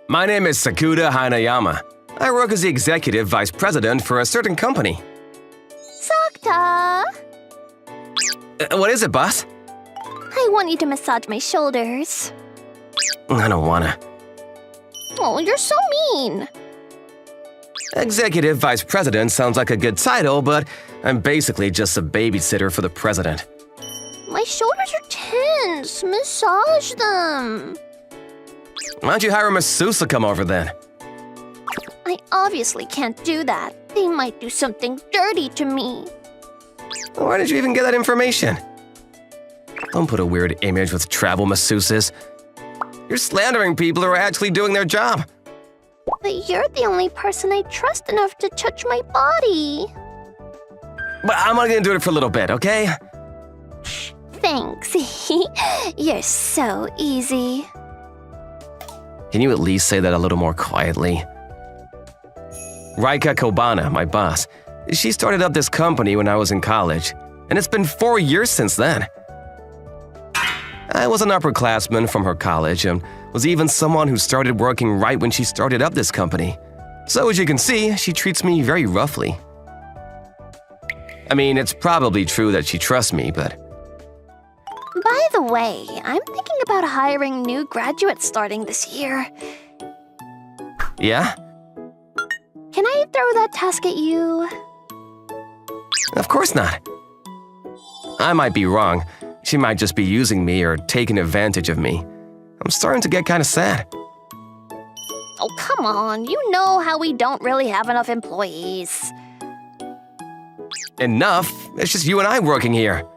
My name is Sakuda Hanayama. I work as the executive vice president for a certain company. Sakta! What is it, boss? I want you to massage my shoulders. I don't wanna. Oh, you're so mean. Executive vice president sounds like a good title, but I'm basically just a babysitter for the president. My shoulders are tense. Massage them. Why don't you hire a masseuse to come over then? I obviously can't do that. They might do something dirty to me. Why did you even get that information? Don't put a weird image with travel masseuses. You're slandering people who are actually doing their job. But you're the only person I trust enough to touch my body. But I'm only gonna do it for a little bit, okay? Thanks. You're so easy. Can you at least say that a little more quietly? Raika Kobana, my boss, she started up this company when I was in college, and it's been 4 years since then. I was an upperclassman from her college and was even someone who started working right when she started up this company. So as you can see, she treats me very roughly. I mean, it's probably true that she trusts me, but… By the way, I'm thinking about hiring new graduates starting this year. Yeah? Can I throw that task at you? Of course not. I might be wrong. She might just be using me or taking advantage of me. I'm starting to get kind of sad. Oh, come on. You know how we don't really have enough employees. Enough? It's just you and I working here.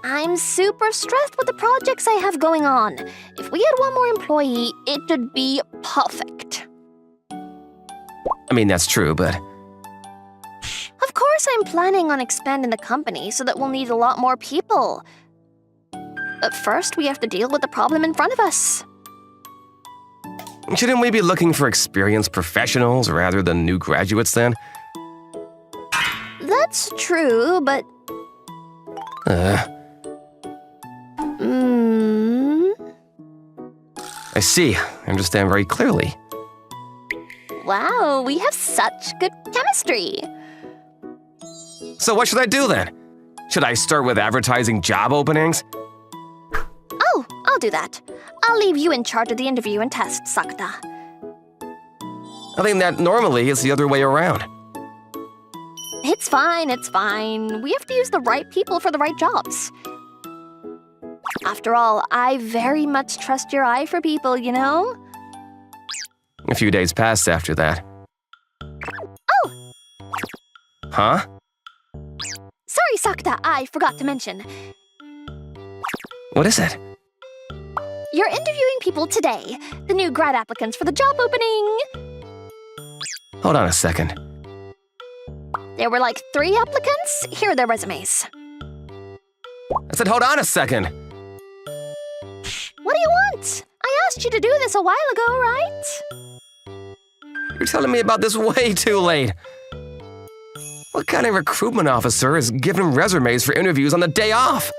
I'm super stressed with the projects I have going on. If we had one more employee, it would be perfect. I mean, that's true, but… Of course, I'm planning on expanding the company so that we'll need a lot more people. But first, we have to deal with the problem in front of us. Shouldn't we be looking for experienced professionals rather than new graduates then? That's true, but… I see. I understand very clearly. Wow, we have such good chemistry. So what should I do then? Should I start with advertising job openings? Oh, I'll do that. I'll leave you in charge of the interview and test, Sakta. I think that normally is the other way around. It's fine, it's fine. We have to use the right people for the right jobs. After all, I very much trust your eye for people, you know? A few days passed after that. Oh! Huh? Sorry, Sakta, I forgot to mention. What is it? You're interviewing people today, the new grad applicants for the job opening. Hold on a second. There were like 3 applicants. Here are their resumes. I said hold on a second. What do you want? I asked you to do this a while ago, right? You're telling me about this way too late. What kind of recruitment officer is giving resumes for interviews on the day off?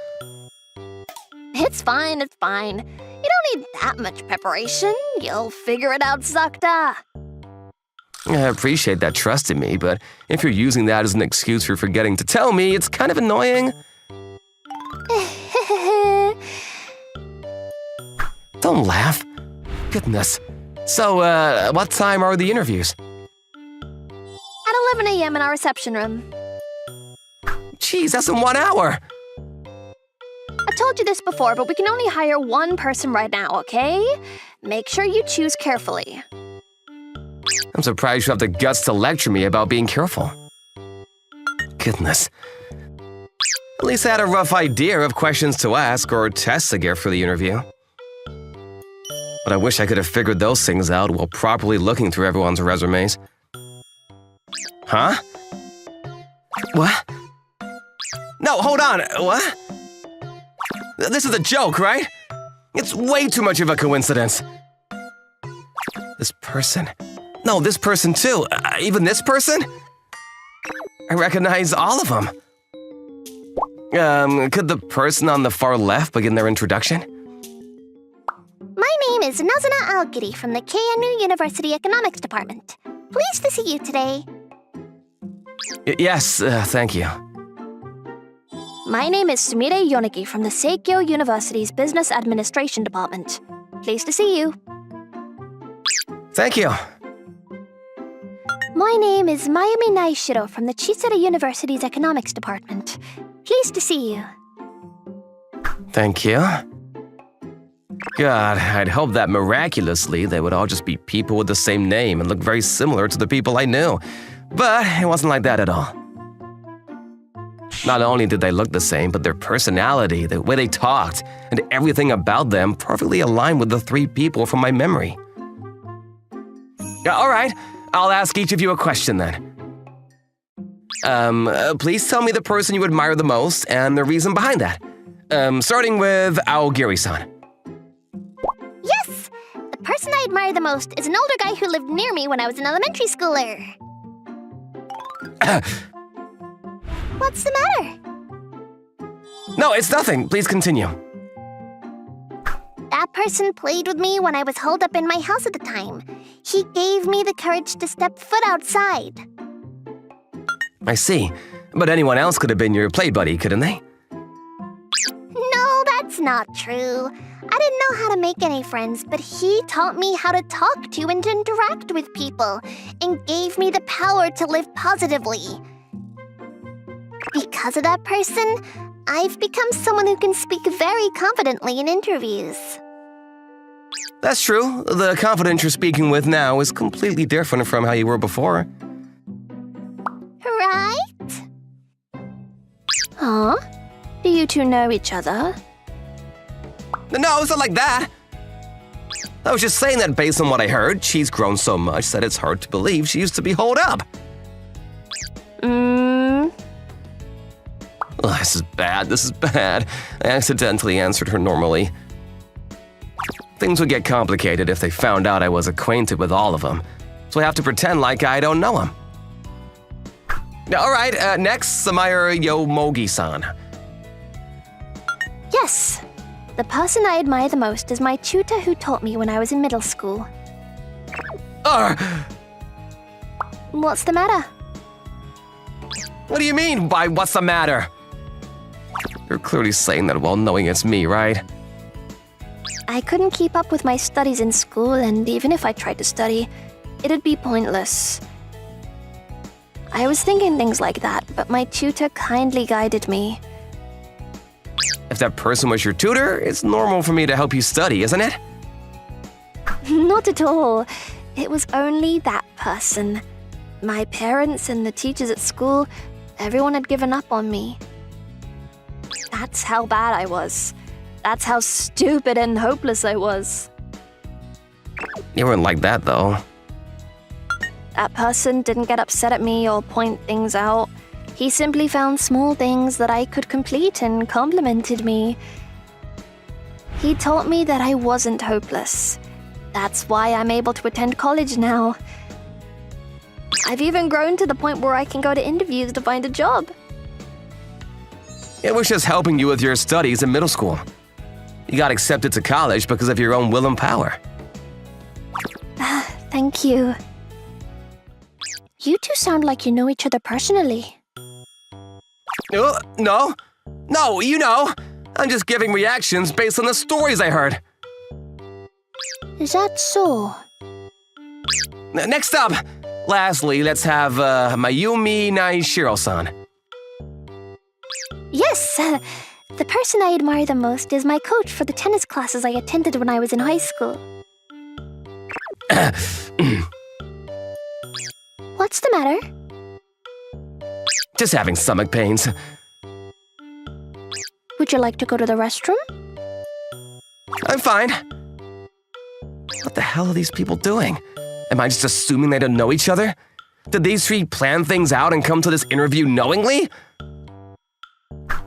It's fine, it's fine. You don't need that much preparation. You'll figure it out, Sakta. I appreciate that trust in me, but if you're using that as an excuse for forgetting to tell me, it's kind of annoying. Don't laugh. Goodness. So, what time are the interviews? At 11 a.m. in our reception room. Jeez, that's in 1 hour. I told you this before, but we can only hire one person right now, okay? Make sure you choose carefully. I'm surprised you have the guts to lecture me about being careful. Goodness. At least I had a rough idea of questions to ask or tests to get for the interview. But I wish I could have figured those things out while properly looking through everyone's resumes. Huh? What? No, hold on. What? This is a joke, right? It's way too much of a coincidence. This person. No, this person too. Even this person? I recognize all of them. Could the person on the far left begin their introduction? My name is Nazuna Aogiri from the KNU University Economics Department. Pleased to see you today. Yes, thank you. My name is Sumire Yonagi from the Seikyo University's Business Administration Department. Pleased to see you. Thank you. My name is Mayumi Naishiro from the Chisara University's Economics Department. Pleased to see you. Thank you. God, I'd hope that miraculously they would all just be people with the same name and look very similar to the people I knew. But it wasn't like that at all. Not only did they look the same, but their personality, the way they talked, and everything about them perfectly aligned with the three people from my memory. All right, I'll ask each of you a question then. Please tell me the person you admire the most and the reason behind that. Starting with Aogiri-san. Yes! The person I admire the most is an older guy who lived near me when I was an elementary schooler. What's the matter? No, it's nothing. Please continue. That person played with me when I was holed up in my house at the time. He gave me the courage to step foot outside. I see. But anyone else could have been your play buddy, couldn't they? No, that's not true. I didn't know how to make any friends, but he taught me how to talk to and interact with people, and gave me the power to live positively. Because of that person, I've become someone who can speak very confidently in interviews. That's true. The confidence you're speaking with now is completely different from how you were before. Right? Huh? Do you two know each other? No, it's not like that. I was just saying that based on what I heard, she's grown so much that it's hard to believe she used to be holed up. Oh, this is bad. I accidentally answered her normally. Things would get complicated if they found out I was acquainted with all of them, so I have to pretend like I don't know them. All right, next, Samaya Yomogi-san. Yes. The person I admire the most is my tutor who taught me when I was in middle school. What's the matter? What do you mean by what's the matter? You're clearly saying that while knowing it's me, right? I couldn't keep up with my studies in school, and even if I tried to study, it'd be pointless. I was thinking things like that, but my tutor kindly guided me. If that person was your tutor, it's normal for me to help you study, isn't it? Not at all. It was only that person. My parents and the teachers at school, everyone had given up on me. That's how bad I was. That's how stupid and hopeless I was. You weren't like that, though. That person didn't get upset at me or point things out. He simply found small things that I could complete and complimented me. He taught me that I wasn't hopeless. That's why I'm able to attend college now. I've even grown to the point where I can go to interviews to find a job. It was just helping you with your studies in middle school. You got accepted to college because of your own will and power. Thank you. You two sound like you know each other personally. No. No, you know. I'm just giving reactions based on the stories I heard. Is that so? Next up, lastly, let's have Mayumi Naishiro-san. Yes, the person I admire the most is my coach for the tennis classes I attended when I was in high school. What's the matter? Just having stomach pains. Would you like to go to the restroom? I'm fine. What the hell are these people doing? Am I just assuming they don't know each other? Did these three plan things out and come to this interview knowingly?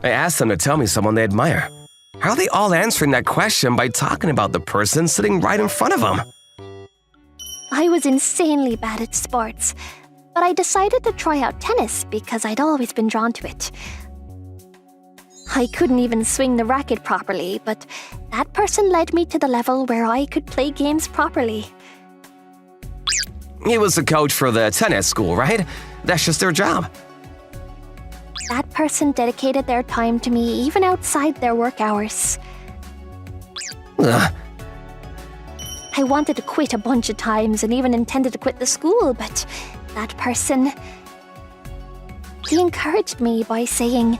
I asked them to tell me someone they admire. How are they all answering that question by talking about the person sitting right in front of them? I was insanely bad at sports, but I decided to try out tennis because I'd always been drawn to it. I couldn't even swing the racket properly, but that person led me to the level where I could play games properly. He was the coach for the tennis school, right? That's just their job. That person dedicated their time to me even outside their work hours. Ugh. I wanted to quit a bunch of times and even intended to quit the school, but that person... He encouraged me by saying,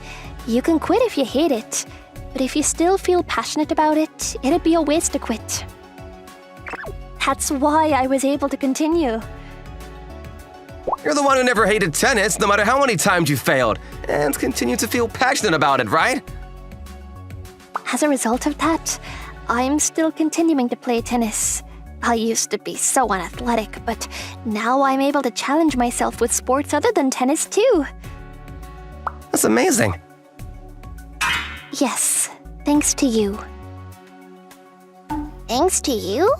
"You can quit if you hate it, but if you still feel passionate about it, it'd be a waste to quit." That's why I was able to continue. You're the one who never hated tennis, no matter how many times you failed, and continue to feel passionate about it, right? As a result of that, I'm still continuing to play tennis. I used to be so unathletic, but now I'm able to challenge myself with sports other than tennis too. That's amazing. Yes, thanks to you. Thanks to you?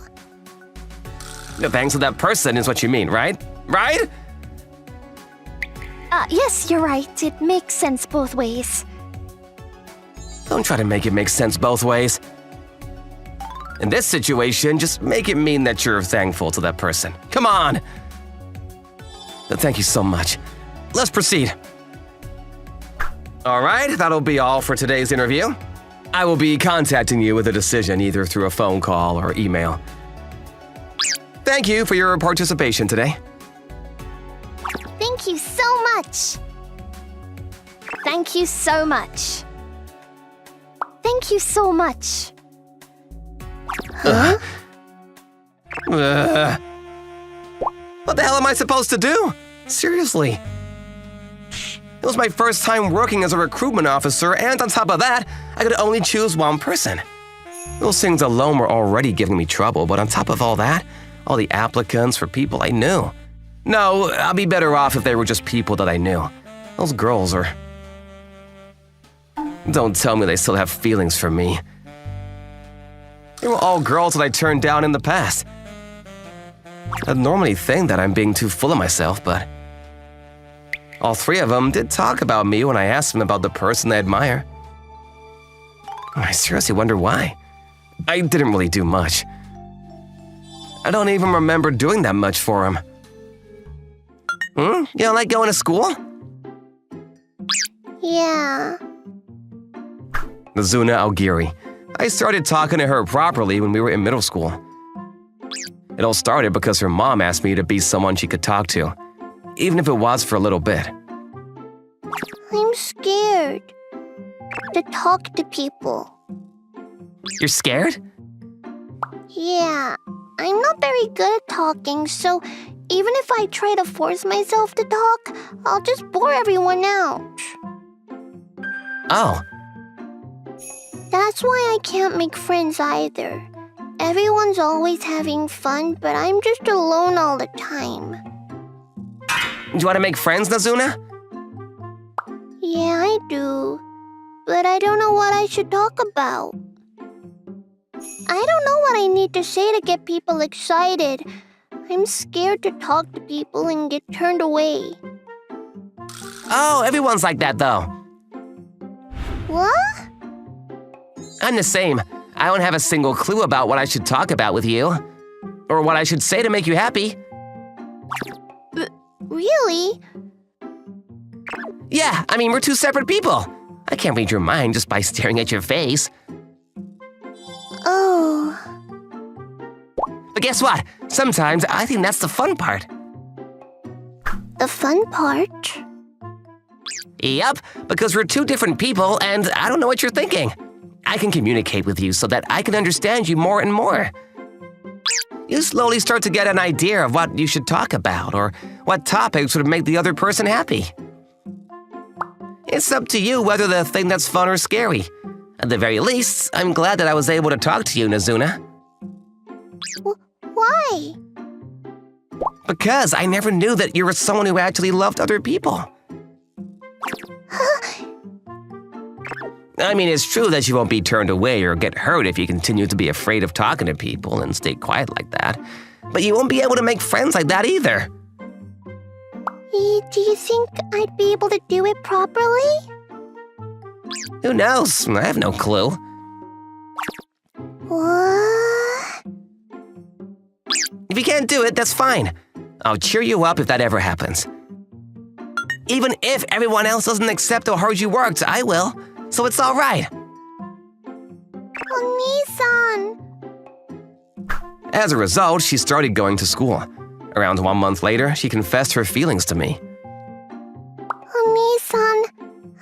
No, thanks to that person is what you mean, right? Right? Yes, you're right. It makes sense both ways. Don't try to make it make sense both ways. In this situation, just make it mean that you're thankful to that person. Come on! Thank you so much. Let's proceed. All right, that'll be all for today's interview. I will be contacting you with a decision either through a phone call or email. Thank you for your participation today. Thank you so much. Thank you so much. Thank you so much. Huh? What the hell am I supposed to do? Seriously. It was my first time working as a recruitment officer, and on top of that, I could only choose one person. Those things alone were already giving me trouble, but on top of all that, all the applicants for people I knew. No, I'd be better off if they were just people that I knew. Those girls are... Don't tell me they still have feelings for me. They were all girls that I turned down in the past. I'd normally think that I'm being too full of myself, but... all three of them did talk about me when I asked them about the person they admire. I seriously wonder why. I didn't really do much. I don't even remember doing that much for them. You don't like going to school? Yeah. Nazuna Algiri. I started talking to her properly when we were in middle school. It all started because her mom asked me to be someone she could talk to, even if it was for a little bit. I'm scared to talk to people. You're scared? Yeah, I'm not very good at talking, so even if I try to force myself to talk, I'll just bore everyone out. Oh. That's why I can't make friends either. Everyone's always having fun, but I'm just alone all the time. Do you want to make friends, Nazuna? Yeah, I do. But I don't know what I should talk about. I don't know what I need to say to get people excited. I'm scared to talk to people and get turned away. Oh, everyone's like that, though. What? I'm the same. I don't have a single clue about what I should talk about with you. Or what I should say to make you happy. Really? Yeah, I mean, we're two separate people. I can't read your mind just by staring at your face. Oh. But guess what? Sometimes I think that's the fun part. The fun part? Yep, because we're two different people and I don't know what you're thinking. I can communicate with you so that I can understand you more and more. You slowly start to get an idea of what you should talk about or what topics would make the other person happy. It's up to you whether the thing that's fun or scary. At the very least, I'm glad that I was able to talk to you, Nazuna. Why? Because I never knew that you were someone who actually loved other people. I mean, it's true that you won't be turned away or get hurt if you continue to be afraid of talking to people and stay quiet like that. But you won't be able to make friends like that either. Do you think I'd be able to do it properly? Who knows? I have no clue. What? If you can't do it, that's fine. I'll cheer you up if that ever happens. Even if everyone else doesn't accept how hard you worked, I will. So it's all right. Oni-san. As a result, she started going to school. Around 1 month later, she confessed her feelings to me. Oni-san,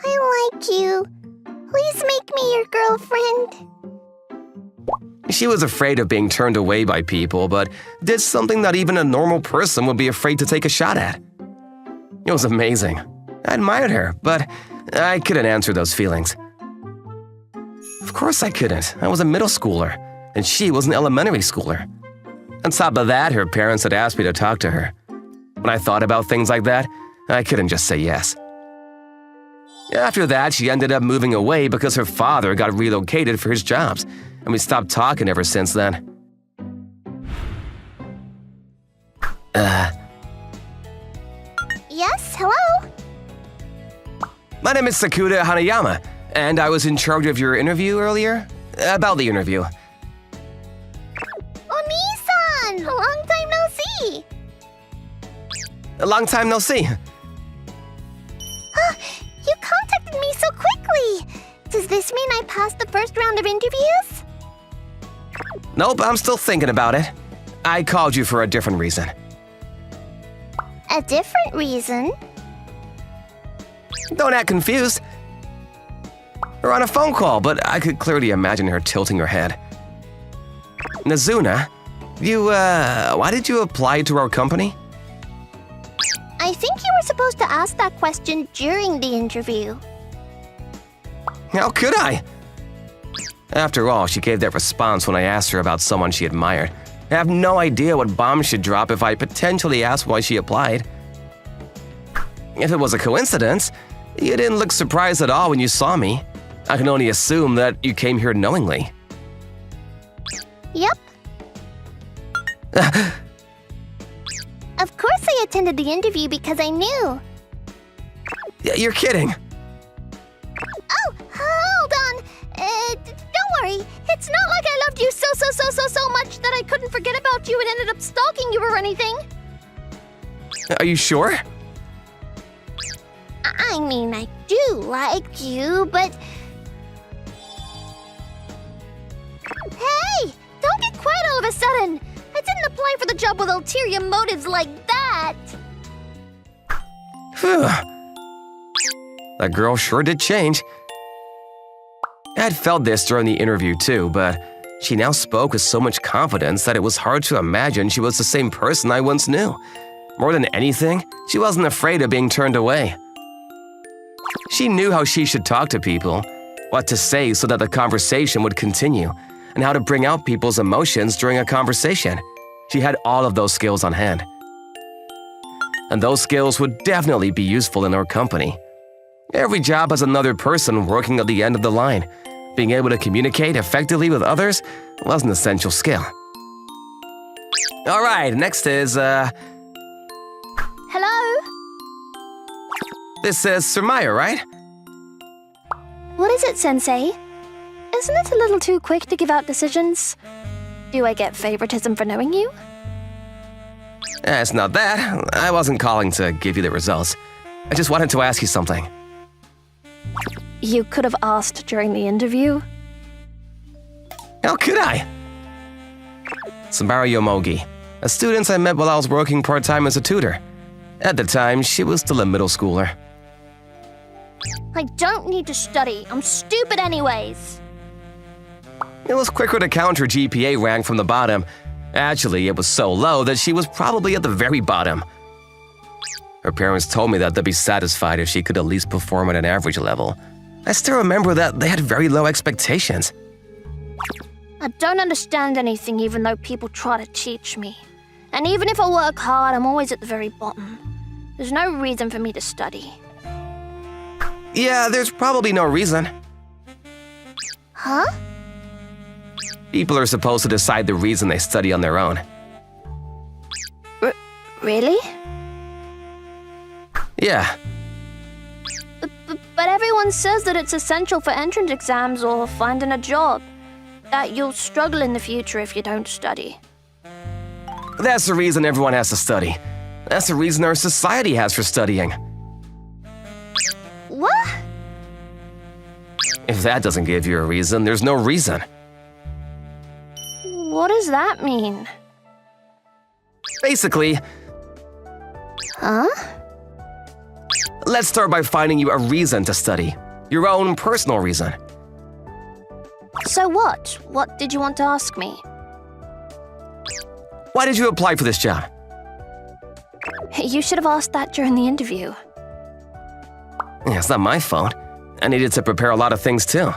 I like you. Please make me your girlfriend. She was afraid of being turned away by people, but did something that even a normal person would be afraid to take a shot at. It was amazing. I admired her, but I couldn't answer those feelings. Of course I couldn't. I was a middle schooler, and she was an elementary schooler. On top of that, her parents had asked me to talk to her. When I thought about things like that, I couldn't just say yes. After that, she ended up moving away because her father got relocated for his jobs, and we stopped talking ever since then. Yes, hello? My name is Sakuda Hanayama, and I was in charge of your interview earlier. About the interview. Oni-san, long time no see. A long time no see. You contacted me so quickly. Does this mean I passed the first round of interviews? Nope, I'm still thinking about it. I called you for a different reason. A different reason? Don't act confused. We're on a phone call, but I could clearly imagine her tilting her head. Nazuna, why did you apply to our company? I think you were supposed to ask that question during the interview. How could I? After all, she gave that response when I asked her about someone she admired. I have no idea what bomb she'd drop if I potentially asked why she applied. If it was a coincidence, you didn't look surprised at all when you saw me. I can only assume that you came here knowingly. Yep. Of course I attended the interview because I knew. You're kidding. Oh, hold on. Don't worry. It's not like I loved you so much that I couldn't forget about you and ended up stalking you or anything. Are you sure? I mean, I do like you, but... Hey! Don't get quiet all of a sudden! I didn't apply for the job with ulterior motives like that! Phew. That girl sure did change. I had felt this during the interview too, but she now spoke with so much confidence that it was hard to imagine she was the same person I once knew. More than anything, she wasn't afraid of being turned away. She knew how she should talk to people, what to say so that the conversation would continue, and how to bring out people's emotions during a conversation. She had all of those skills on hand. And those skills would definitely be useful in our company. Every job has another person working at the end of the line. Being able to communicate effectively with others was an essential skill. All right, next is, Hello? This is Surmaya, right? What is it, Sensei? Isn't it a little too quick to give out decisions? Do I get favoritism for knowing you? It's not that. I wasn't calling to give you the results. I just wanted to ask you something. You could have asked during the interview. How could I? Sambara Yomogi, a student I met while I was working part-time as a tutor. At the time, she was still a middle schooler. I don't need to study. I'm stupid anyways. It was quicker to count her GPA rank from the bottom. Actually, it was so low that she was probably at the very bottom. Her parents told me that they'd be satisfied if she could at least perform at an average level. I still remember that they had very low expectations. I don't understand anything even though people try to teach me. And even if I work hard, I'm always at the very bottom. There's no reason for me to study. Yeah, there's probably no reason. Huh? People are supposed to decide the reason they study on their own. Really? Yeah. But But everyone says that it's essential for entrance exams or finding a job. That you'll struggle in the future if you don't study. That's the reason everyone has to study. That's the reason our society has for studying. What? If that doesn't give you a reason, there's no reason. What does that mean? Basically, Huh? let's start by finding you a reason to study. Your own personal reason. So what? What did you want to ask me? Why did you apply for this job? You should have asked that during the interview. Yeah, it's not my fault. I needed to prepare a lot of things too.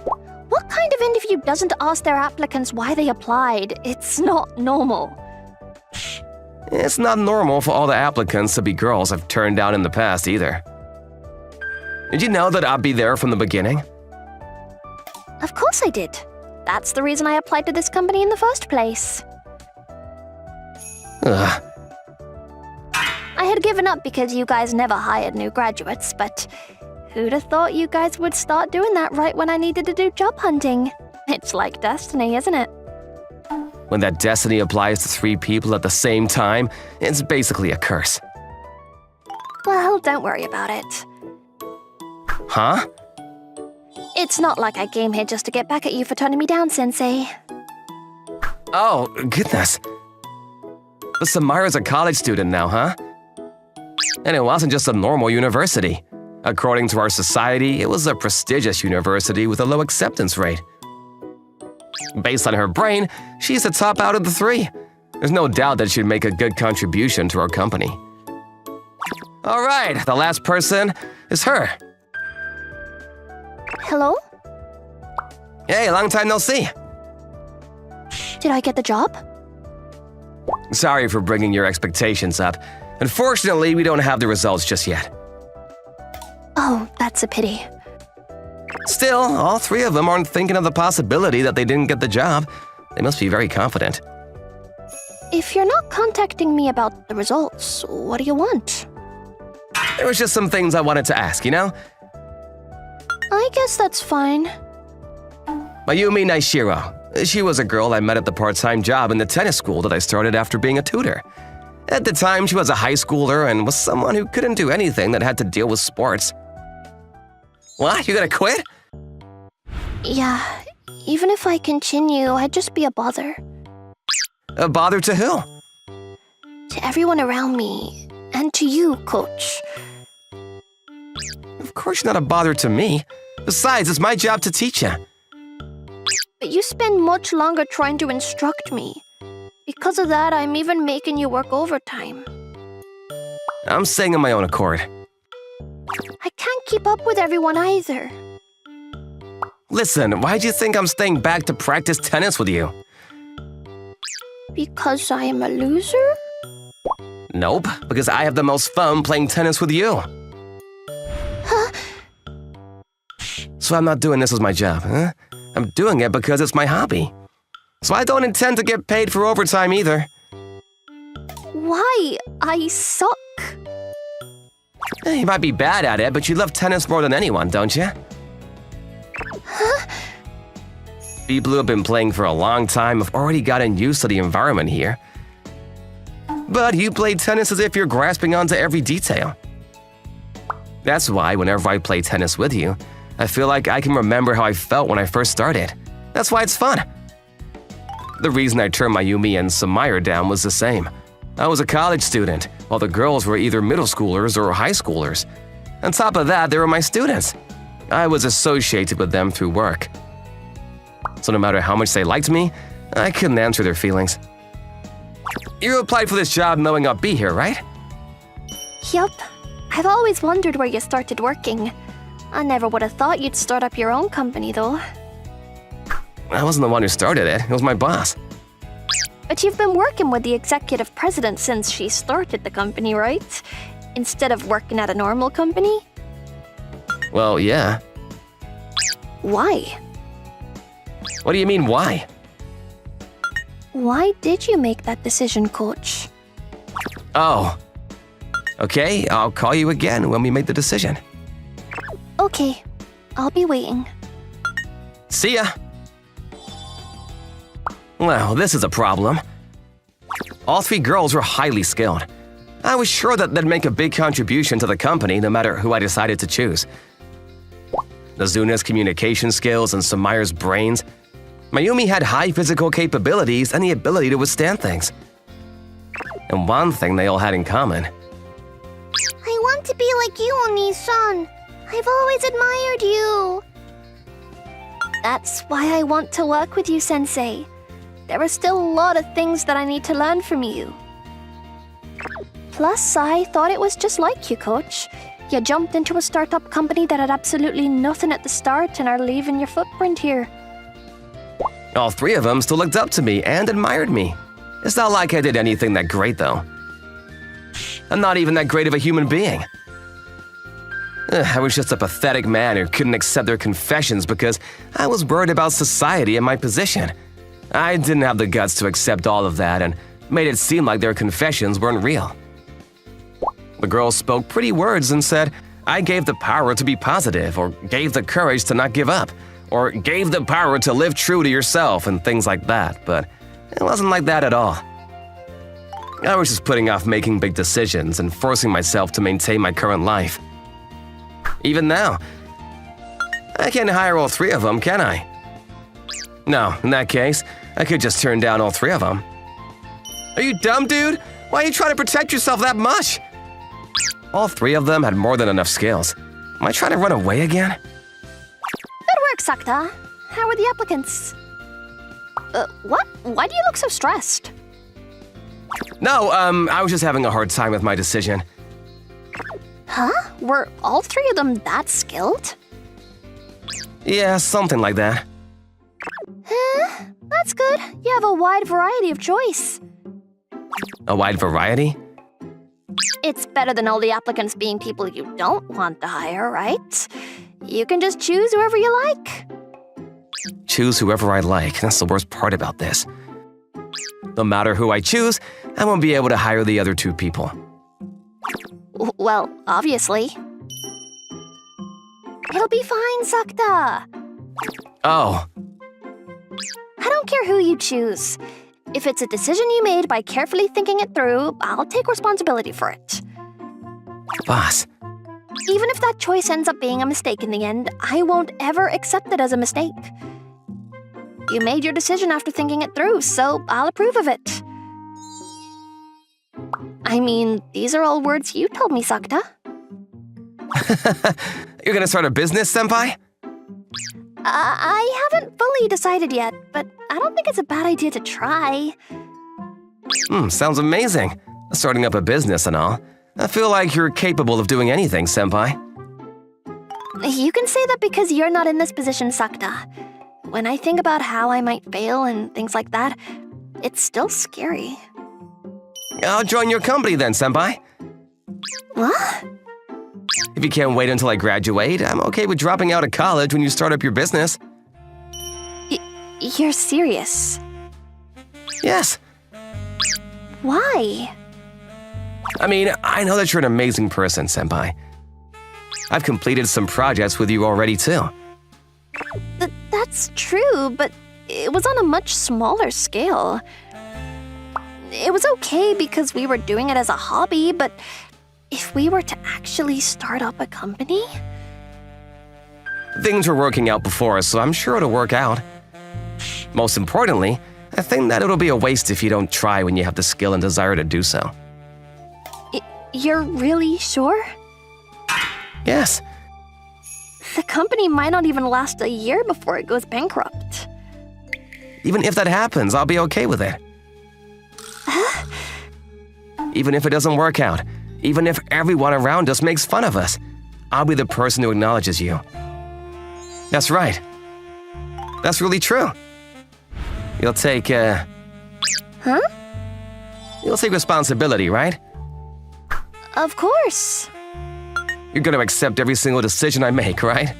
What kind of interview doesn't ask their applicants why they applied? It's not normal. It's not normal for all the applicants to be girls I've turned down in the past either. Did you know that I'd be there from the beginning? Of course I did. That's the reason I applied to this company in the first place. Ugh. I had given up because you guys never hired new graduates, but who'd have thought you guys would start doing that right when I needed to do job hunting? It's like destiny, isn't it? When that destiny applies to 3 people at the same time, it's basically a curse. Well, don't worry about it. Huh? It's not like I came here just to get back at you for turning me down, Sensei. Oh, goodness. But Samara's a college student now, huh? And it wasn't just a normal university. According to our society, it was a prestigious university with a low acceptance rate. Based on her brain, she's the top out of the 3. There's no doubt that she'd make a good contribution to our company. All right, the last person is her. Hello? Hey, long time no see. Did I get the job? Sorry for bringing your expectations up. Unfortunately, we don't have the results just yet. Oh, that's a pity. Still, all 3 of them aren't thinking of the possibility that they didn't get the job. They must be very confident. If you're not contacting me about the results, what do you want? There was just some things I wanted to ask, you know? I guess that's fine. Mayumi Naishiro. She was a girl I met at the part-time job in the tennis school that I started after being a tutor. At the time, she was a high schooler and was someone who couldn't do anything that had to deal with sports. What? You gonna quit? Yeah, even if I continue, I'd just be a bother. A bother to who? To everyone around me, and to you, Coach. Of course you're not a bother to me. Besides, it's my job to teach you. But you spend much longer trying to instruct me. Because of that, I'm even making you work overtime. I'm staying on my own accord. I can't keep up with everyone either. Listen, why'd you think I'm staying back to practice tennis with you? Because I am a loser? Nope, because I have the most fun playing tennis with you. Huh? So I'm not doing this as my job, huh? I'm doing it because it's my hobby. So I don't intend to get paid for overtime either. Why? I suck. You might be bad at it, but you love tennis more than anyone, don't you? Huh? People who have been playing for a long time have already gotten used to the environment here. But you play tennis as if you're grasping onto every detail. That's why whenever I play tennis with you, I feel like I can remember how I felt when I first started. That's why it's fun. The reason I turned Mayumi and Samaya down was the same. I was a college student, while the girls were either middle schoolers or high schoolers. On top of that, they were my students. I was associated with them through work. So no matter how much they liked me, I couldn't answer their feelings. You applied for this job knowing I'd be here, right? Yup. I've always wondered where you started working. I never would have thought you'd start up your own company, though. I wasn't the one who started it. It was my boss. But you've been working with the executive president since she started the company, right? Instead of working at a normal company? Well, yeah. Why? What do you mean, why? Why did you make that decision, Coach? Oh. Okay, I'll call you again when we make the decision. Okay, I'll be waiting. See ya! Well, this is a problem. All 3 girls were highly skilled. I was sure that they'd make a big contribution to the company no matter who I decided to choose. Nazuna's communication skills and Sumaya's brains. Mayumi had high physical capabilities and the ability to withstand things. And one thing they all had in common. I want to be like you, Oni-san. I've always admired you. That's why I want to work with you, Sensei. There are still a lot of things that I need to learn from you. Plus, I thought it was just like you, Coach. You jumped into a startup company that had absolutely nothing at the start and are leaving your footprint here. All 3 of them still looked up to me and admired me. It's not like I did anything that great, though. I'm not even that great of a human being. I was just a pathetic man who couldn't accept their confessions because I was worried about society and my position. I didn't have the guts to accept all of that and made it seem like their confessions weren't real. The girls spoke pretty words and said I gave the power to be positive, or gave the courage to not give up, or gave the power to live true to yourself and things like that, but it wasn't like that at all. I was just putting off making big decisions and forcing myself to maintain my current life. Even now, I can't hire all 3 of them, can I? No, in that case, I could just turn down all 3 of them. Are you dumb, dude? Why are you trying to protect yourself that much? All 3 of them had more than enough skills. Am I trying to run away again? Good work, Sakta. How are the applicants? What? Why do you look so stressed? No, I was just having a hard time with my decision. Huh? Were all 3 of them that skilled? Yeah, something like that. That's good. You have a wide variety of choice. A wide variety? It's better than all the applicants being people you don't want to hire, right? You can just choose whoever you like. Choose whoever I like. That's the worst part about this. No matter who I choose, I won't be able to hire the other 2 people. Well, obviously. It'll be fine, Sakta. Oh, I don't care who you choose. If it's a decision you made by carefully thinking it through, I'll take responsibility for it. boss. Even if that choice ends up being a mistake in the end, I won't ever accept it as a mistake. You made your decision after thinking it through, so I'll approve of it. I mean, these are all words you told me, Sakta. You're gonna start a business, senpai? I haven't fully decided yet, but I don't think it's a bad idea to try. Sounds amazing. Starting up a business and all. I feel like you're capable of doing anything, senpai. You can say that because you're not in this position, Sakta. When I think about how I might fail and things like that, it's still scary. I'll join your company then, senpai. What? If you can't wait until I graduate, I'm okay with dropping out of college when you start up your business. You're serious? Yes. Why? I mean, I know that you're an amazing person, senpai. I've completed some projects with you already, too. That's true, but it was on a much smaller scale. It was okay because we were doing it as a hobby, but if we were to actually start up a company? Things were working out before, so I'm sure it'll work out. Most importantly, I think that it'll be a waste if you don't try when you have the skill and desire to do so. You're really sure? Yes. The company might not even last a year before it goes bankrupt. Even if that happens, I'll be okay with it. Even if it doesn't work out, even if everyone around us makes fun of us, I'll be the person who acknowledges you. That's right. That's really true. You'll take, Huh? You'll take responsibility, right? Of course. You're gonna accept every single decision I make, right?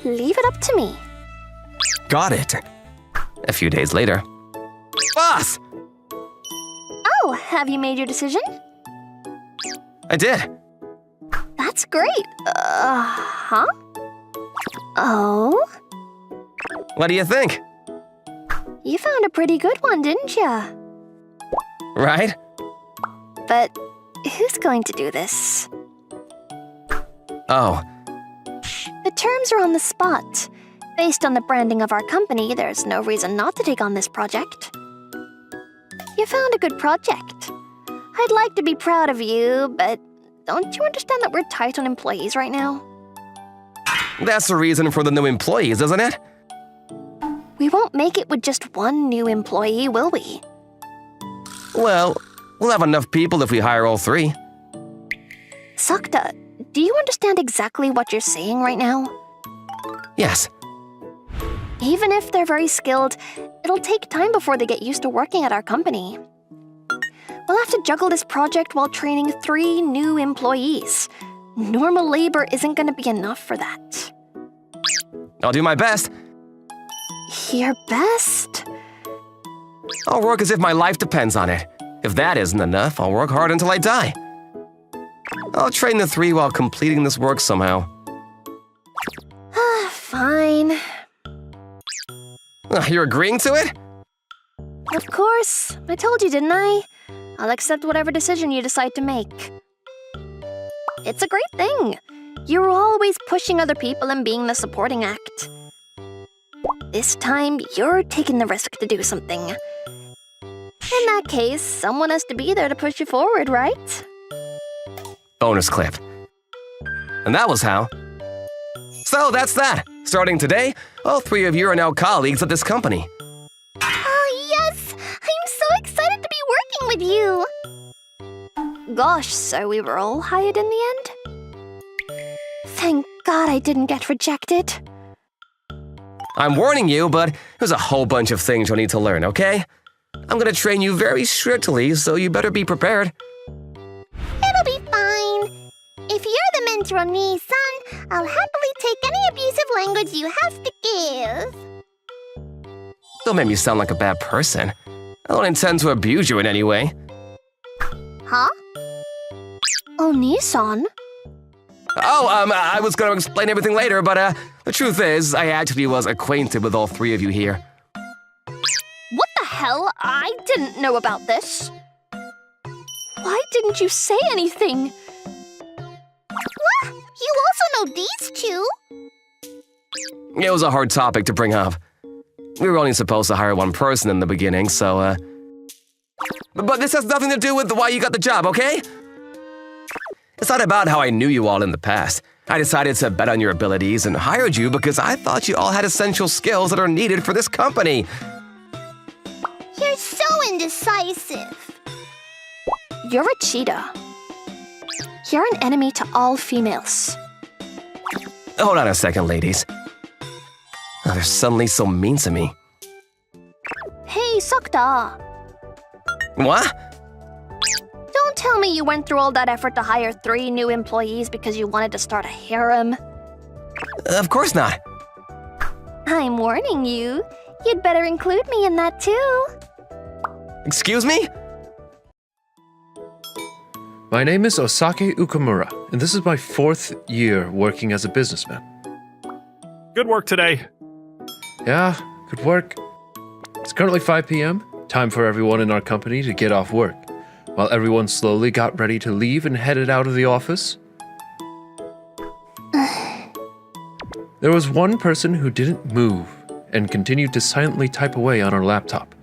Leave it up to me. Got it. A few days later. Boss! Oh, have you made your decision? I did. That's That's great. Huh? Oh? What do you think? You found a pretty good one, didn't ya? Right? But who's going to do this? Oh, The terms are on the spot. Based on the branding of our company, there's no reason not to take on this project. You found a good project. I'd like to be proud of you, but don't you understand that we're tight on employees right now? that's the reason for the new employees, isn't it? We won't make it with just one new employee, will we? Well, we'll have enough people if we hire all 3. Sakta, do you understand exactly what you're saying right now? Yes. Even if they're very skilled, it'll take time before they get used to working at our company. We'll have to juggle this project while training 3 new employees. Normal labor isn't going to be enough for that. I'll do my best. Your best? I'll work as if my life depends on it. If that isn't enough, I'll work hard until I die. I'll train the 3 while completing this work somehow. Fine. You're agreeing to it? Of course. I told you, didn't I? I'll accept whatever decision you decide to make. It's a great thing. You're always pushing other people and being the supporting act. This time, you're taking the risk to do something. In that case, someone has to be there to push you forward, right? Bonus clip. And that was how. So that's that. Starting today, all 3 of you are now colleagues at this company. Oh, yes! I'm so excited to be working with you! Gosh, so we were all hired in the end? Thank God I didn't get rejected. I'm warning you, but there's a whole bunch of things you'll need to learn, okay? I'm gonna train you very strictly, so you better be prepared. It'll be fine. If you're the mentor on me, son, I'll happily take any abusive language you have to give. Don't make me sound like a bad person. I don't intend to abuse you in any way. Huh? Oh, Nissan? Oh, I was gonna explain everything later, but the truth is, I actually was acquainted with all 3 of you here. What the hell? I didn't know about this. Why didn't you say anything? What? You also know these 2? It was a hard topic to bring up. We were only supposed to hire 1 person in the beginning, so, But this has nothing to do with why you got the job, okay? It's not about how I knew you all in the past. I decided to bet on your abilities and hired you because I thought you all had essential skills that are needed for this company. You're so indecisive. You're a cheetah. You're an enemy to all females. Hold on a second, ladies. Oh, they're suddenly so mean to me. Hey, Sakta. What? Don't tell me you went through all that effort to hire 3 new employees because you wanted to start a harem. Of course not. I'm warning you. You'd better include me in that too. Excuse me? My name is Osake Ukamura, and this is my 4th year working as a businessman. Good work today. Yeah, good work. It's currently 5 p.m., time for everyone in our company to get off work. While everyone slowly got ready to leave and headed out of the office, there was one person who didn't move and continued to silently type away on her laptop.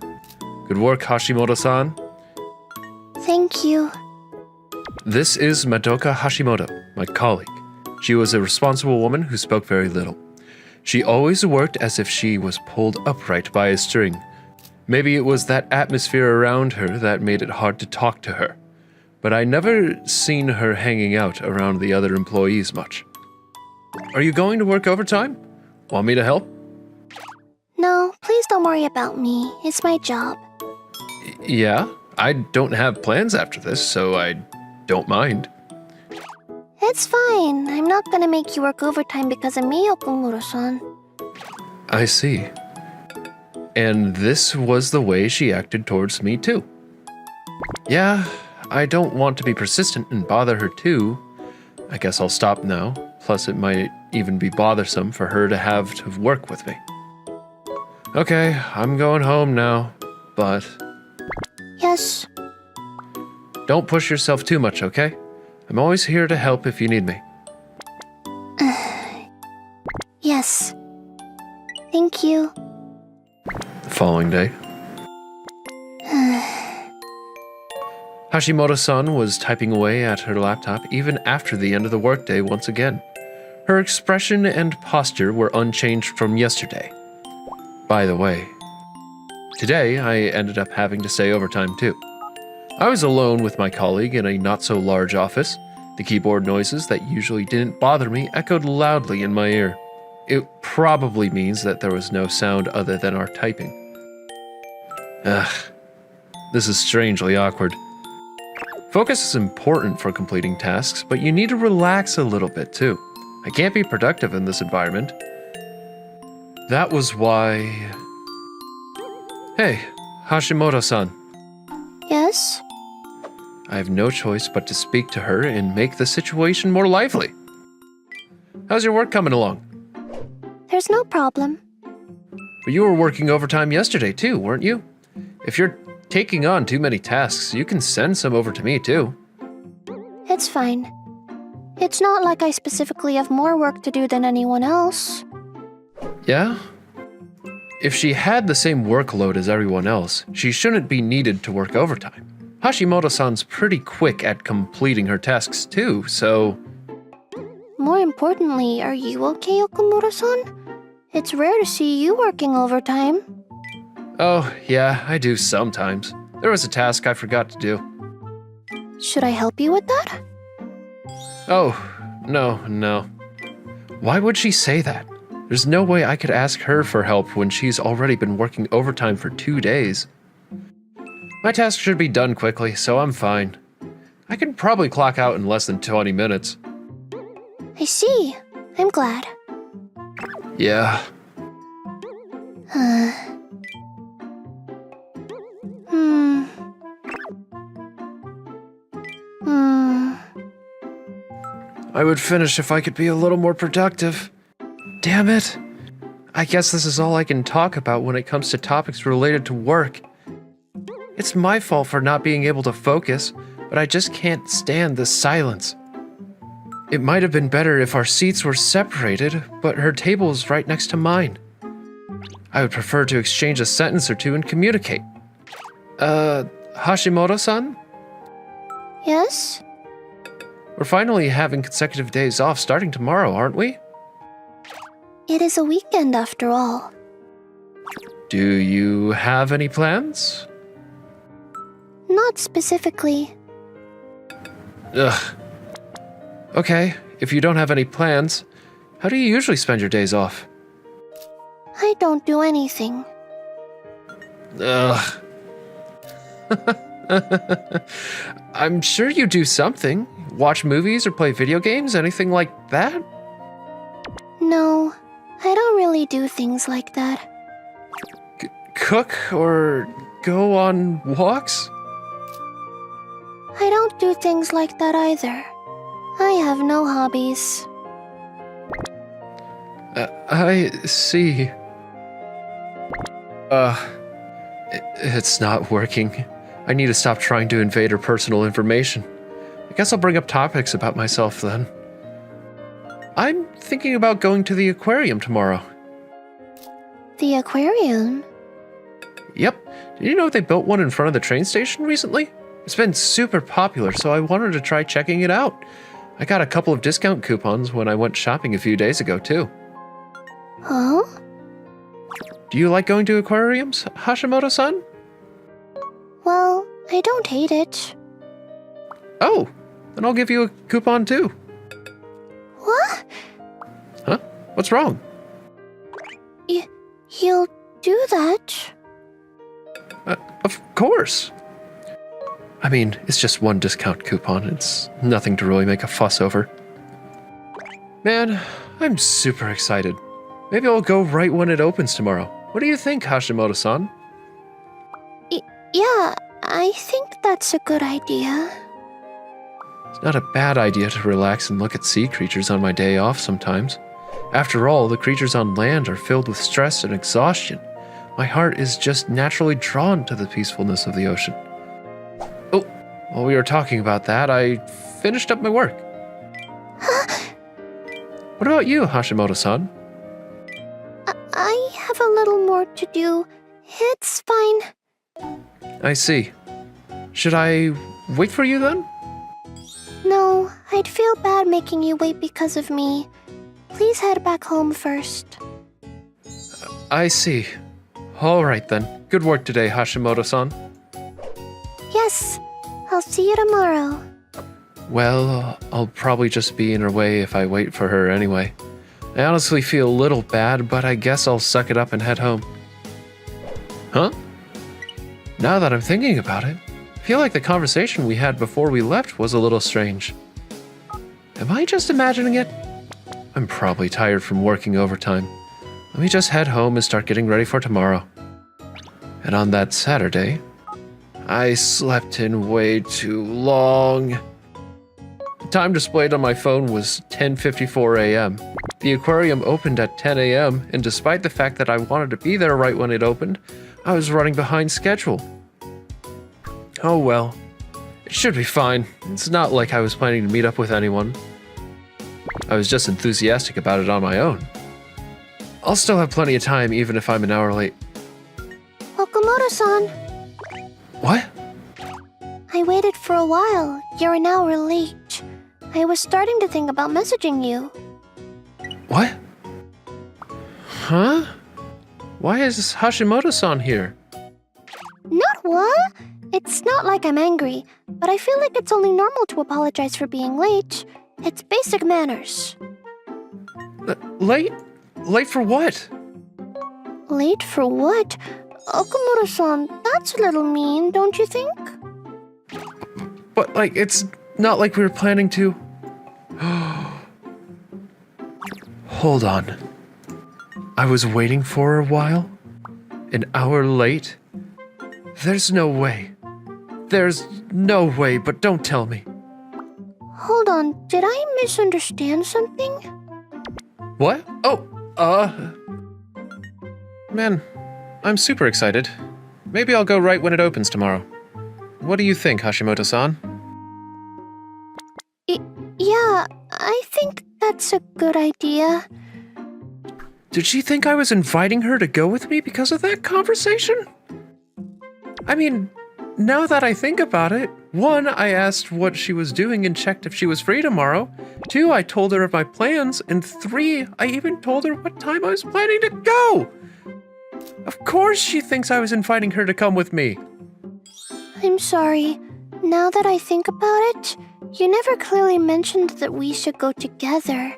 Good work, Hashimoto-san. Thank you. This is Madoka Hashimoto, my colleague. She was a responsible woman who spoke very little. She always worked as if she was pulled upright by a string. Maybe it was that atmosphere around her that made it hard to talk to her. But I never seen her hanging out around the other employees much. Are you going to work overtime? Want me to help? No, please don't worry about me. It's my job. Yeah, I don't have plans after this, so I don't mind. It's fine. I'm not gonna make you work overtime because of me, Okumura-san. I see. And this was the way she acted towards me too. Yeah, I don't want to be persistent and bother her too, I guess I'll stop now. Plus, it might even be bothersome for her to have to work with me. Okay, I'm going home now, but Yes. don't push yourself too much, okay? I'm always here to help if you need me. Yes. Thank you. The following day, Hashimoto-san was typing away at her laptop even after the end of the workday once again. Her expression and posture were unchanged from yesterday. By the way, today I ended up having to stay overtime too. I was alone with my colleague in a not-so-large office. The keyboard noises that usually didn't bother me echoed loudly in my ear. It probably means that there was no sound other than our typing. Ugh, this is strangely awkward. Focus is important for completing tasks, but you need to relax a little bit too. I can't be productive in this environment. That was why... Hey, Hashimoto-san. Yes? I have no choice but to speak to her and make the situation more lively. How's your work coming along? There's no problem. But you were working overtime yesterday too, weren't you? If you're taking on too many tasks, you can send some over to me too. It's fine. It's not like I specifically have more work to do than anyone else. Yeah? If she had the same workload as everyone else, she shouldn't be needed to work overtime. Hashimoto-san's pretty quick at completing her tasks too, so... More importantly, are you okay, Okamura-san? It's rare to see you working overtime. Oh, yeah, I do sometimes. There was a task I forgot to do. Should I help you with that? Oh, no. Why would she say that? There's no way I could ask her for help when she's already been working overtime for 2 days. My task should be done quickly, so I'm fine. I can probably clock out in less than 20 minutes. I see. I'm glad. Yeah. I would finish if I could be a little more productive. Damn it. I guess this is all I can talk about when it comes to topics related to work. It's my fault for not being able to focus, but I just can't stand this silence. It might have been better if our seats were separated, but her table is right next to mine. I would prefer to exchange a sentence or two and communicate. Hashimoto-san? Yes? We're finally having consecutive days off starting tomorrow, aren't we? It is a weekend after all. Do you have any plans? Not specifically. Ugh. Okay, if you don't have any plans, how do you usually spend your days off? I don't do anything. Ugh. I'm sure you do something. Watch movies or play video games, anything like that? No, I don't really do things like that. Cook or go on walks? I don't do things like that either. I have no hobbies. I see. It's not working. I need to stop trying to invade her personal information. I guess I'll bring up topics about myself then. I'm thinking about going to the aquarium tomorrow. The aquarium? Yep. Did you know they built one in front of the train station recently? It's been super popular, so I wanted to try checking it out. I got a couple of discount coupons when I went shopping a few days ago, too. Huh? Do you like going to aquariums, Hashimoto-san? Well, I don't hate it. Oh, then I'll give you a coupon, too. What? Huh? What's wrong? You'll do that? Of course. I mean, it's just one discount coupon. It's nothing to really make a fuss over. Man, I'm super excited. Maybe I'll go right when it opens tomorrow. What do you think, Hashimoto-san? Yeah, I think that's a good idea. It's not a bad idea to relax and look at sea creatures on my day off sometimes. After all, the creatures on land are filled with stress and exhaustion. My heart is just naturally drawn to the peacefulness of the ocean. Oh, while we were talking about that, I finished up my work. What about you, Hashimoto-san? I have a little more to do. It's fine. I see. Should I wait for you then? No, I'd feel bad making you wait because of me. Please head back home first. I see. All right then. Good work today, Hashimoto-san. Yes, I'll see you tomorrow. Well, I'll probably just be in her way if I wait for her anyway. I honestly feel a little bad, but I guess I'll suck it up and head home. Huh? Now that I'm thinking about it, I feel like the conversation we had before we left was a little strange. Am I just imagining it? I'm probably tired from working overtime. Let me just head home and start getting ready for tomorrow. And on that Saturday, I slept in way too long. The time displayed on my phone was 10:54 a.m. The aquarium opened at 10 a.m., and despite the fact that I wanted to be there right when it opened, I was running behind schedule. Oh well. It should be fine. It's not like I was planning to meet up with anyone. I was just enthusiastic about it on my own. I'll still have plenty of time even if I'm an hour late. Okamoto-san, What? I waited for a while. You're an hour late. I was starting to think about messaging you. What? Huh? Why is Hashimoto-san here? Not what? It's not like I'm angry, but I feel like it's only normal to apologize for being late. It's basic manners. Late? Late for what? Late for what? Okamoto-san, that's a little mean, don't you think? But, like, it's not like we were planning to... Hold on. I was waiting for a while? An hour late? There's no way. There's no way, but don't tell me. Hold on, did I misunderstand something? What? Oh, Man, I'm super excited. Maybe I'll go right when it opens tomorrow. What do you think, Hashimoto-san? Yeah, I think that's a good idea. Did she think I was inviting her to go with me because of that conversation? I mean, now that I think about it, 1, I asked what she was doing and checked if she was free tomorrow. 2, I told her of my plans. And 3, I even told her what time I was planning to go. Of course she thinks I was inviting her to come with me. I'm sorry. Now that I think about it, you never clearly mentioned that we should go together.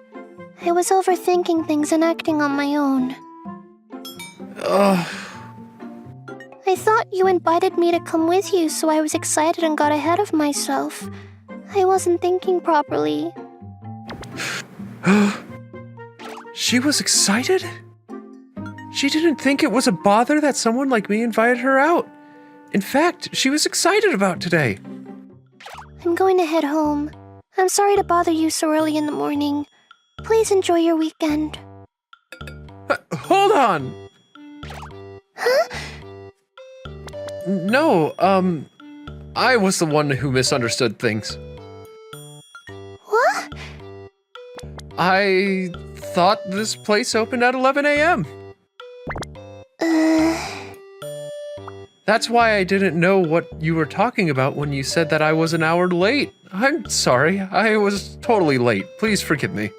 I was overthinking things and acting on my own. I thought you invited me to come with you, so I was excited and got ahead of myself. I wasn't thinking properly. She was excited? She didn't think it was a bother that someone like me invited her out. In fact, she was excited about today. I'm going to head home. I'm sorry to bother you so early in the morning. Please enjoy your weekend. Hold on! Huh? No, I was the one who misunderstood things. What? I thought this place opened at 11 a.m. That's why I didn't know what you were talking about when you said that I was an hour late. I'm sorry, I was totally late. Please forgive me.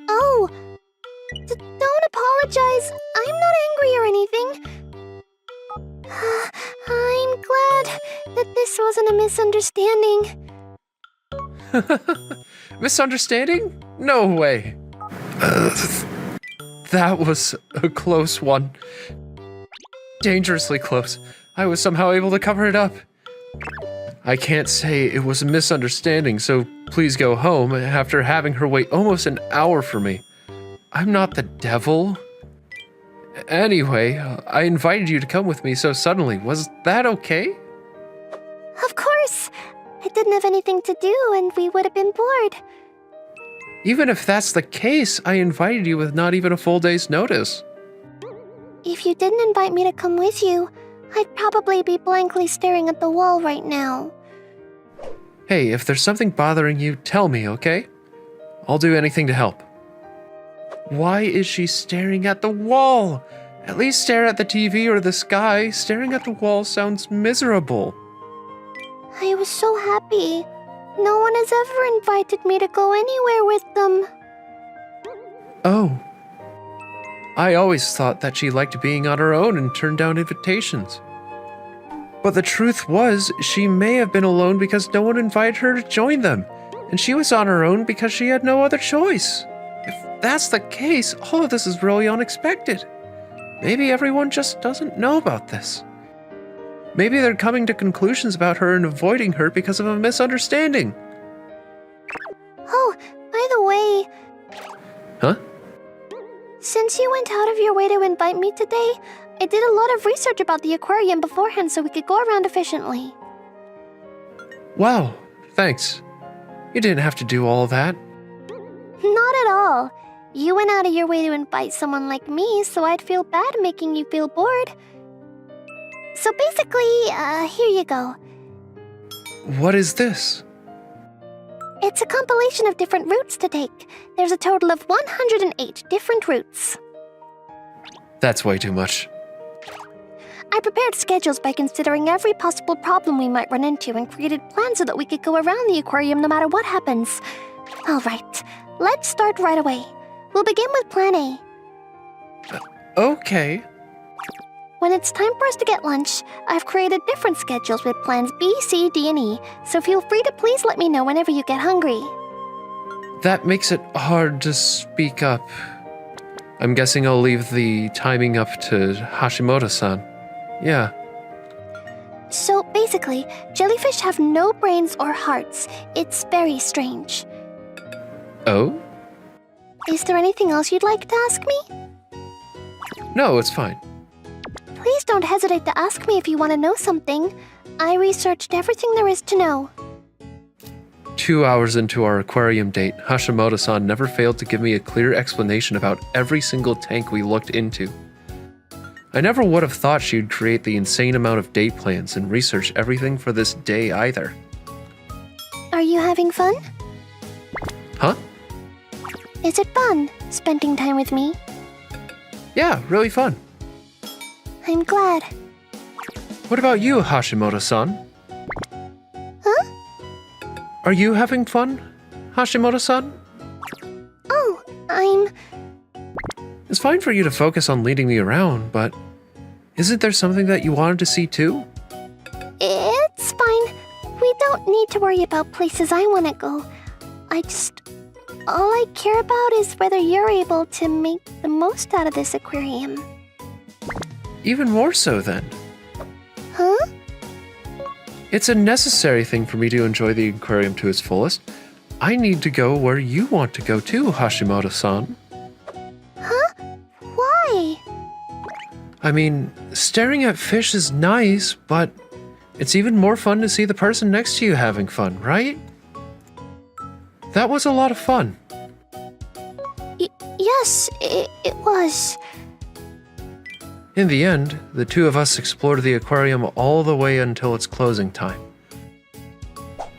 Oh! Don't apologize. I'm not angry or anything. I'm glad that this wasn't a misunderstanding. Misunderstanding? No way. That was a close one. Dangerously close. I was somehow able to cover it up. I can't say it was a misunderstanding, so please go home after having her wait almost an hour for me. I'm not the devil. Anyway, I invited you to come with me so suddenly. Was that okay? Of course. I didn't have anything to do and we would have been bored. Even if that's the case, I invited you with not even a full day's notice. If you didn't invite me to come with you, I'd probably be blankly staring at the wall right now. Hey, if there's something bothering you, tell me, okay? I'll do anything to help. Why is she staring at the wall? At least stare at the TV or the sky. Staring at the wall sounds miserable. I was so happy. No one has ever invited me to go anywhere with them. Oh. I always thought that she liked being on her own and turned down invitations. But the truth was, she may have been alone because no one invited her to join them, and she was on her own because she had no other choice. If that's the case, all of this is really unexpected. Maybe everyone just doesn't know about this. Maybe they're coming to conclusions about her and avoiding her because of a misunderstanding. Oh, by the way... Huh? Since you went out of your way to invite me today, I did a lot of research about the aquarium beforehand so we could go around efficiently. Wow, thanks. You didn't have to do all of that. Not at all. You went out of your way to invite someone like me, so I'd feel bad making you feel bored. So basically, here you go. What is this? It's a compilation of different routes to take. There's a total of 108 different routes. That's way too much. I prepared schedules by considering every possible problem we might run into and created plans so that we could go around the aquarium no matter what happens. Alright, let's start right away. We'll begin with Plan A. Okay. When it's time for us to get lunch, I've created different schedules with plans B, C, D, and E, so feel free to please let me know whenever you get hungry. That makes it hard to speak up. I'm guessing I'll leave the timing up to Hashimoto-san. Yeah. So basically, jellyfish have no brains or hearts. It's very strange. Oh? Is there anything else you'd like to ask me? No, it's fine. Please don't hesitate to ask me if you want to know something. I researched everything there is to know. 2 hours into our aquarium date, Hashimoto-san never failed to give me a clear explanation about every single tank we looked into. I never would have thought she'd create the insane amount of date plans and research everything for this day either. Are you having fun? Huh? Is it fun, spending time with me? Yeah, really fun. I'm glad. What about you, Hashimoto-san? Huh? Are you having fun, Hashimoto-san? Oh, I'm... It's fine for you to focus on leading me around, but isn't there something that you wanted to see too? It's fine. We don't need to worry about places I want to go. All I care about is whether you're able to make the most out of this aquarium. Even more so then. Huh? It's a necessary thing for me to enjoy the aquarium to its fullest. I need to go where you want to go too, Hashimoto-san. Huh? Why? I mean, staring at fish is nice, but it's even more fun to see the person next to you having fun, right? That was a lot of fun. Yes, it was. In the end, the two of us explored the aquarium all the way until its closing time.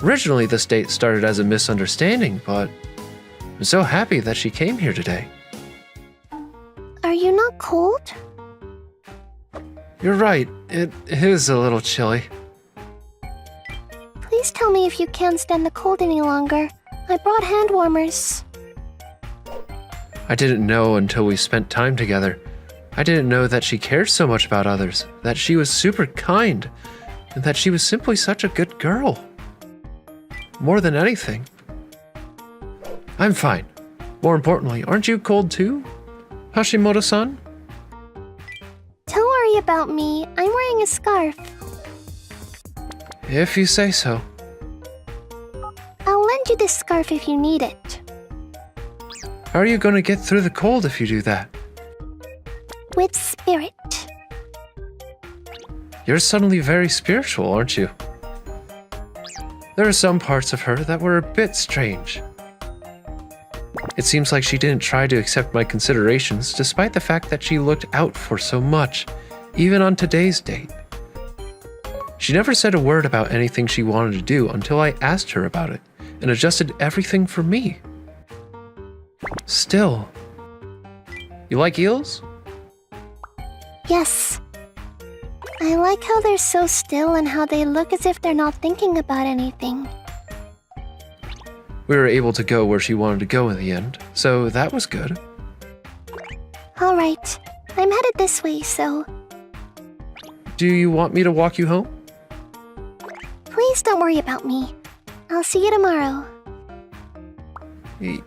Originally, this date started as a misunderstanding, but I'm so happy that she came here today. Are you not cold? You're right, it is a little chilly. Please tell me if you can't stand the cold any longer. I brought hand warmers. I didn't know until we spent time together. I didn't know that she cared so much about others, that she was super kind, and that she was simply such a good girl. More than anything. I'm fine. More importantly, aren't you cold too, Hashimoto-san? Don't worry about me. I'm wearing a scarf. If you say so. I'll lend you this scarf if you need it. How are you going to get through the cold if you do that? With spirit. You're suddenly very spiritual, aren't you? There are some parts of her that were a bit strange. It seems like she didn't try to accept my considerations despite the fact that she looked out for so much, even on today's date. She never said a word about anything she wanted to do until I asked her about it, and adjusted everything for me. Still. You like eels? Yes. I like how they're so still and how they look as if they're not thinking about anything. We were able to go where she wanted to go in the end, so that was good. Alright, I'm headed this way, so Do you want me to walk you home? please don't worry about me. I'll see you tomorrow.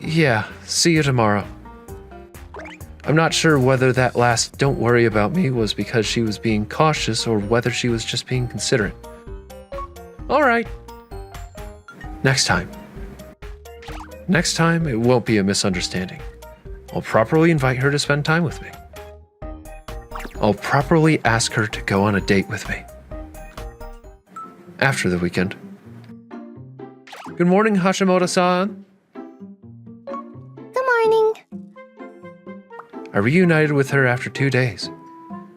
Yeah, see you tomorrow. I'm not sure whether that last "don't worry about me" was because she was being cautious or whether she was just being considerate. Alright. Next time. Next time, it won't be a misunderstanding. I'll properly invite her to spend time with me. I'll properly ask her to go on a date with me. After the weekend. Good morning, Hashimoto-san. Good morning. I reunited with her after 2 days.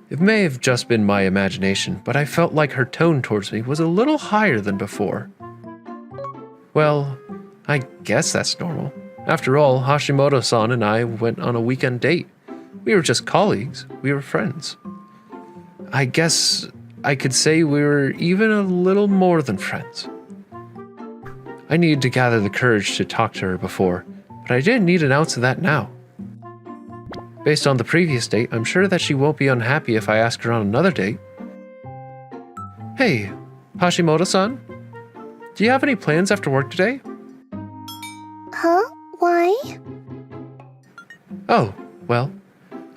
It may have just been my imagination, but I felt like her tone towards me was a little higher than before. Well, I guess that's normal. After all, Hashimoto-san and I went on a weekend date. We were just colleagues. We were friends. I guess I could say we were even a little more than friends. I needed to gather the courage to talk to her before, but I didn't need an ounce of that now. Based on the previous date, I'm sure that she won't be unhappy if I ask her on another date. Hey, Hashimoto-san, do you have any plans after work today? Huh? Why? Oh, well,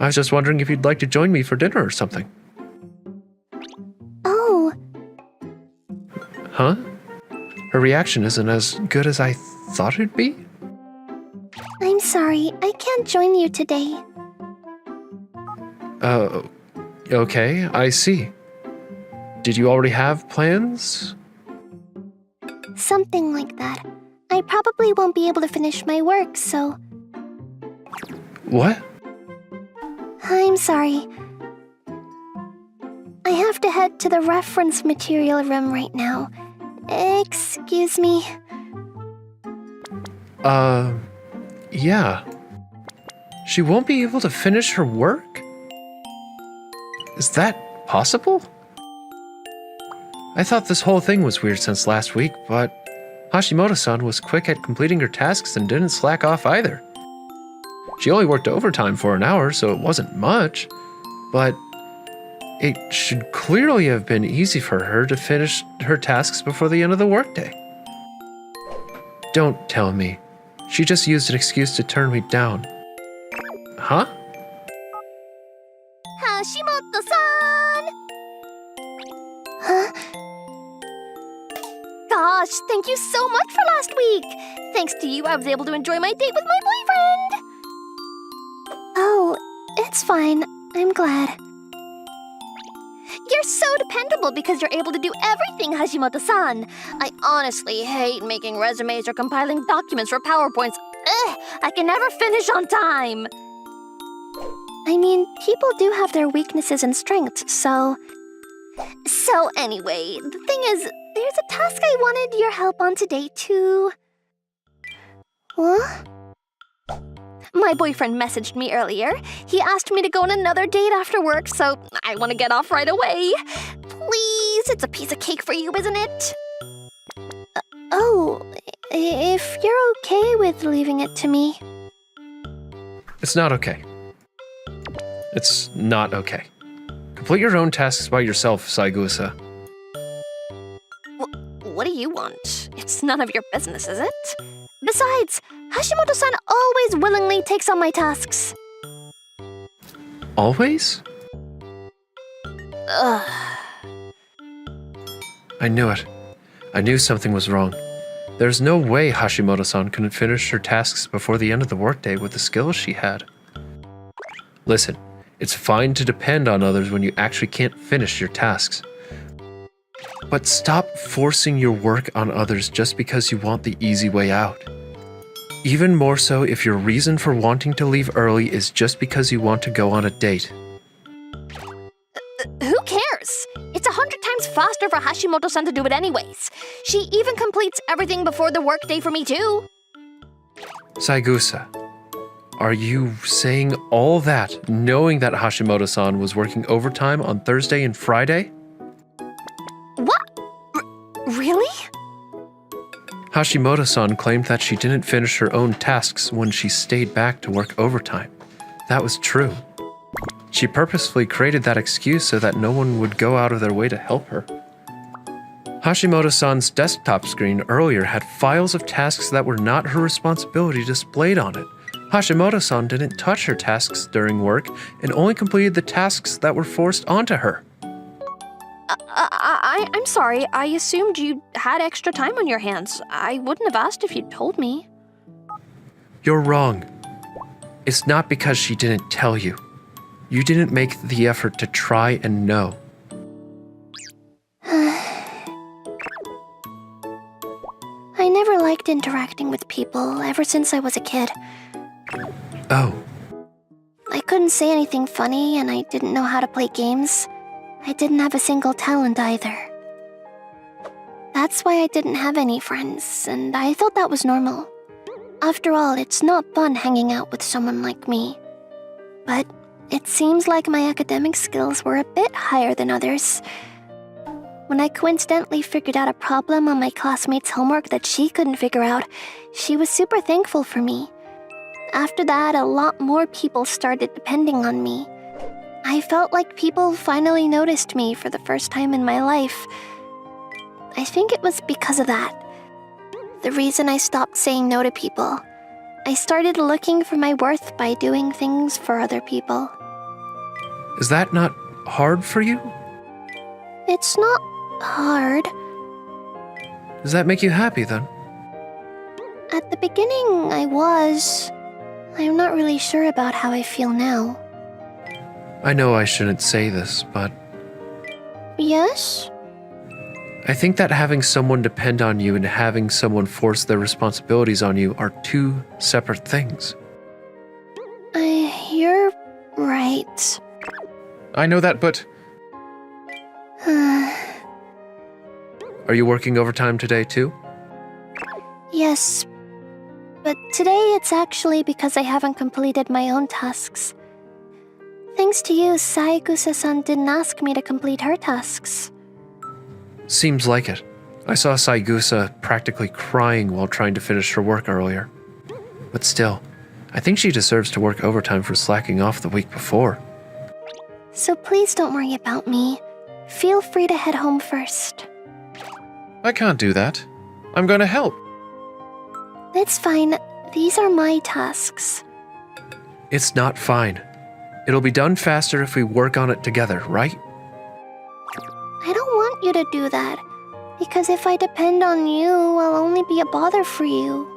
I was just wondering if you'd like to join me for dinner or something. Oh, Huh? Her reaction isn't as good as I thought it'd be? I'm sorry. I can't join you today. Okay, I see. Did you already have plans? Something like that. I probably won't be able to finish my work, so What? I'm sorry. I have to head to the reference material room right now. Excuse me. Yeah. She won't be able to finish her work? Is that possible? I thought this whole thing was weird since last week, but Hashimoto-san was quick at completing her tasks and didn't slack off either. She only worked overtime for an hour, so it wasn't much, but it should clearly have been easy for her to finish her tasks before the end of the workday. Don't tell me. She just used an excuse to turn me down. Huh? Hashimoto-san! Huh? Gosh, thank you so much for last week! Thanks to you, I was able to enjoy my date with my boyfriend! Oh, it's fine. I'm glad. You're so dependable because you're able to do everything, Hashimoto-san. I honestly hate making resumes or compiling documents for PowerPoints. Ugh, I can never finish on time. I mean, people do have their weaknesses and strengths, so... So anyway, the thing is, there's a task I wanted your help on today, too. What? My boyfriend messaged me earlier. He asked me to go on another date after work, so I want to get off right away. Please, it's a piece of cake for you, isn't it? Oh, if you're okay with leaving it to me. It's not okay. It's not okay. Complete your own tasks by yourself, Saigusa. What do you want? It's none of your business, is it? Besides, Hashimoto-san always willingly takes on my tasks. Always? Ugh. I knew it. I knew something was wrong. There's no way Hashimoto-san couldn't finish her tasks before the end of the workday with the skills she had. Listen, it's fine to depend on others when you actually can't finish your tasks. But stop forcing your work on others just because you want the easy way out. Even more so if your reason for wanting to leave early is just because you want to go on a date. Who cares? It's 100 times faster for Hashimoto-san to do it anyways. She even completes everything before the workday for me too. Saigusa, are you saying all that knowing that Hashimoto-san was working overtime on Thursday and Friday? What? Really? Hashimoto-san claimed that she didn't finish her own tasks when she stayed back to work overtime. That was true. She purposefully created that excuse so that no one would go out of their way to help her. Hashimoto-san's desktop screen earlier had files of tasks that were not her responsibility displayed on it. Hashimoto-san didn't touch her tasks during work and only completed the tasks that were forced onto her. I'm sorry. I assumed you had extra time on your hands. I wouldn't have asked if you'd told me. You're wrong. It's not because she didn't tell you. You didn't make the effort to try and know. I never liked interacting with people ever since I was a kid. Oh, I couldn't say anything funny and I didn't know how to play games. I didn't have a single talent either. That's why I didn't have any friends, and I thought that was normal. After all, it's not fun hanging out with someone like me. But it seems like my academic skills were a bit higher than others. When I coincidentally figured out a problem on my classmate's homework that she couldn't figure out, she was super thankful for me. After that, a lot more people started depending on me. I felt like people finally noticed me for the first time in my life. I think it was because of that. The reason I stopped saying no to people. I started looking for my worth by doing things for other people. is that not hard for you? It's not hard. Does that make you happy then? At the beginning, I was. I'm not really sure about how I feel now. I know I shouldn't say this, but Yes? I think that having someone depend on you and having someone force their responsibilities on you are two separate things. You're right. I know that, but Are you working overtime today too? Yes. But today it's actually because I haven't completed my own tasks. Thanks to you, Saigusa-san didn't ask me to complete her tasks. Seems like it. I saw Saigusa practically crying while trying to finish her work earlier. But still, I think she deserves to work overtime for slacking off the week before. So please don't worry about me. Feel free to head home first. I can't do that. I'm going to help. It's fine. These are my tasks. It's not fine. It'll be done faster if we work on it together, right? I don't want you to do that. Because if I depend on you, I'll only be a bother for you.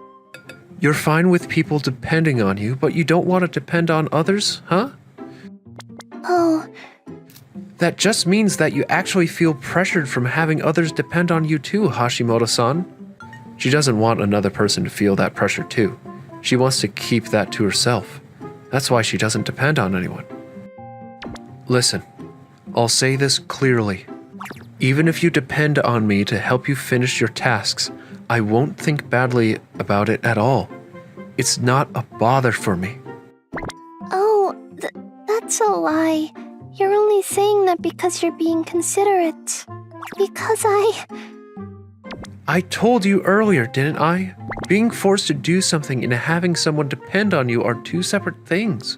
You're fine with people depending on you, but you don't want to depend on others, huh? Oh, That just means that you actually feel pressured from having others depend on you too, Hashimoto-san. She doesn't want another person to feel that pressure too. She wants to keep that to herself. That's why she doesn't depend on anyone. Listen, I'll say this clearly. Even if you depend on me to help you finish your tasks, I won't think badly about it at all. It's not a bother for me. oh, that's a lie. You're only saying that because you're being considerate. Because I told you earlier, didn't I? Being forced to do something and having someone depend on you are two separate things.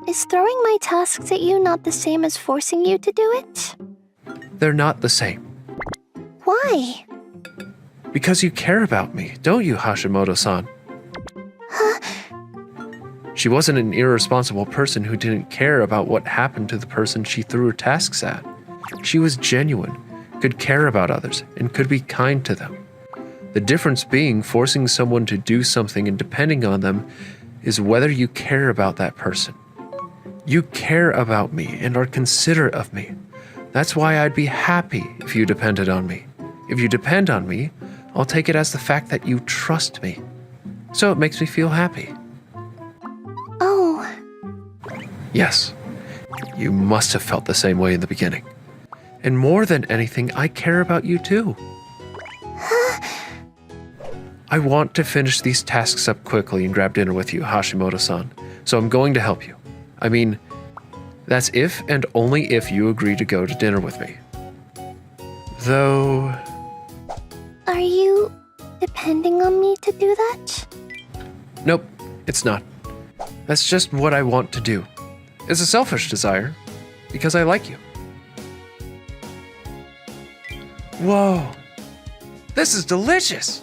Is throwing my tasks at you not the same as forcing you to do it? They're not the same. Why? Because you care about me, don't you, Hashimoto-san? She wasn't an irresponsible person who didn't care about what happened to the person she threw her tasks at. She was genuine, could care about others, and could be kind to them. The difference being forcing someone to do something and depending on them is whether you care about that person. You care about me and are considerate of me. That's why I'd be happy if you depended on me. If you depend on me, I'll take it as the fact that you trust me. So it makes me feel happy. Oh, Yes, you must have felt the same way in the beginning. And more than anything, I care about you too. I want to finish these tasks up quickly and grab dinner with you, Hashimoto-san. So I'm going to help you. I mean, that's if and only if you agree to go to dinner with me. Though... are you depending on me to do that? Nope, it's not. That's just what I want to do. It's a selfish desire, because I like you. Whoa, this is delicious!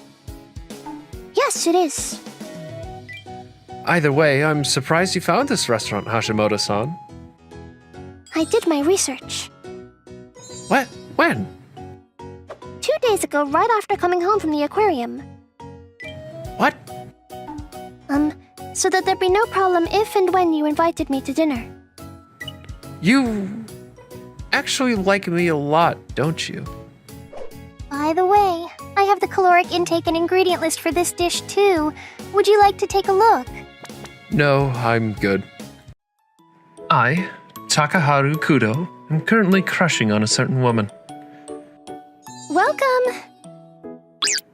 Yes, it is. Either way, I'm surprised you found this restaurant, Hashimoto-san. I did my research. What? When? 2 days ago, right after coming home from the aquarium. What? So that there'd be no problem if and when you invited me to dinner. You actually like me a lot, don't you? By the way, I have the caloric intake and ingredient list for this dish too. Would you like to take a look? No, I'm good. I, Takaharu Kudo, am currently crushing on a certain woman. Welcome!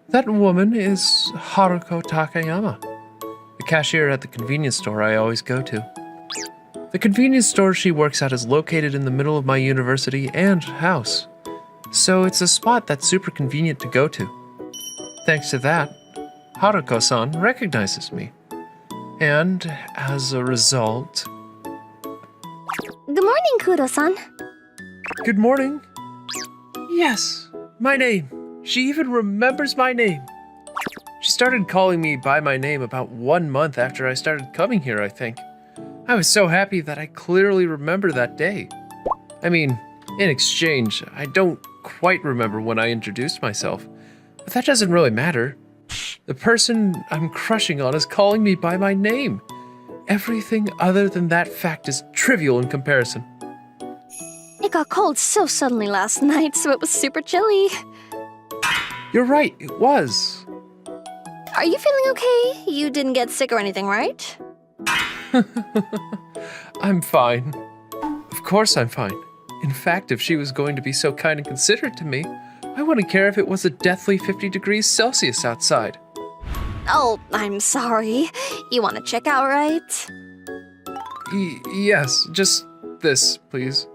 That woman is Haruko Takayama, the cashier at the convenience store I always go to. The convenience store she works at is located in the middle of my university and house, so it's a spot that's super convenient to go to. Thanks to that, Haruko-san recognizes me. And as a result... Good morning, Kudo-san. Good morning. Yes, my name. She even remembers my name. She started calling me by my name about 1 month after I started coming here, I think. I was so happy that I clearly remember that day. I mean, in exchange, I don't quite remember when I introduced myself, but that doesn't really matter. The person I'm crushing on is calling me by my name. Everything other than that fact is trivial in comparison. It got cold so suddenly last night, so it was super chilly. You're right, it was. Are you feeling okay? You didn't get sick or anything, right? I'm fine. Of course I'm fine. In fact, if she was going to be so kind and considerate to me, I wouldn't care if it was a deathly 50 degrees Celsius outside. Oh, I'm sorry. You want to check out, right? Yes, just this, please.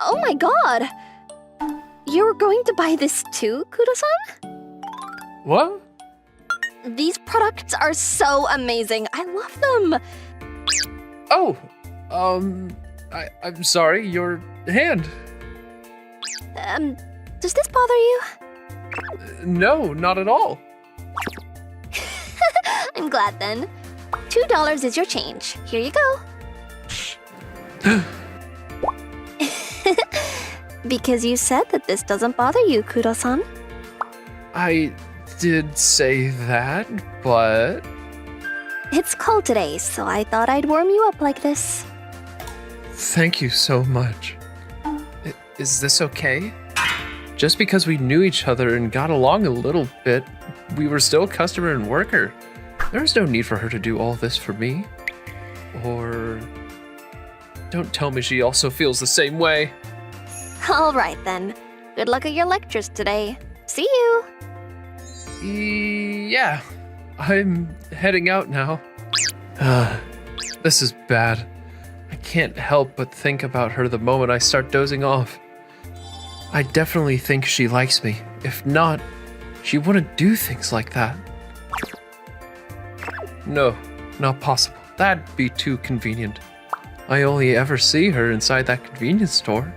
Oh my god! You're going to buy this too, Kudo-san? What? These products are so amazing. I love them. Oh, I'm sorry, your hand. Does this bother you? No, not at all. I'm glad then. $2 is your change. Here you go. Because you said that this doesn't bother you, Kudo-san. I did say that, but... It's cold today, so I thought I'd warm you up like this. Thank you so much. Is this okay? Just because we knew each other and got along a little bit, we were still customer and worker. There's no need for her to do all this for me. Or... Don't tell me she also feels the same way. All right then. Good luck at your lectures today. See you. Yeah, I'm heading out now. This is bad. I can't help but think about her the moment I start dozing off. I definitely think she likes me. If not, she wouldn't do things like that. No, not possible. That'd be too convenient. I only ever see her inside that convenience store.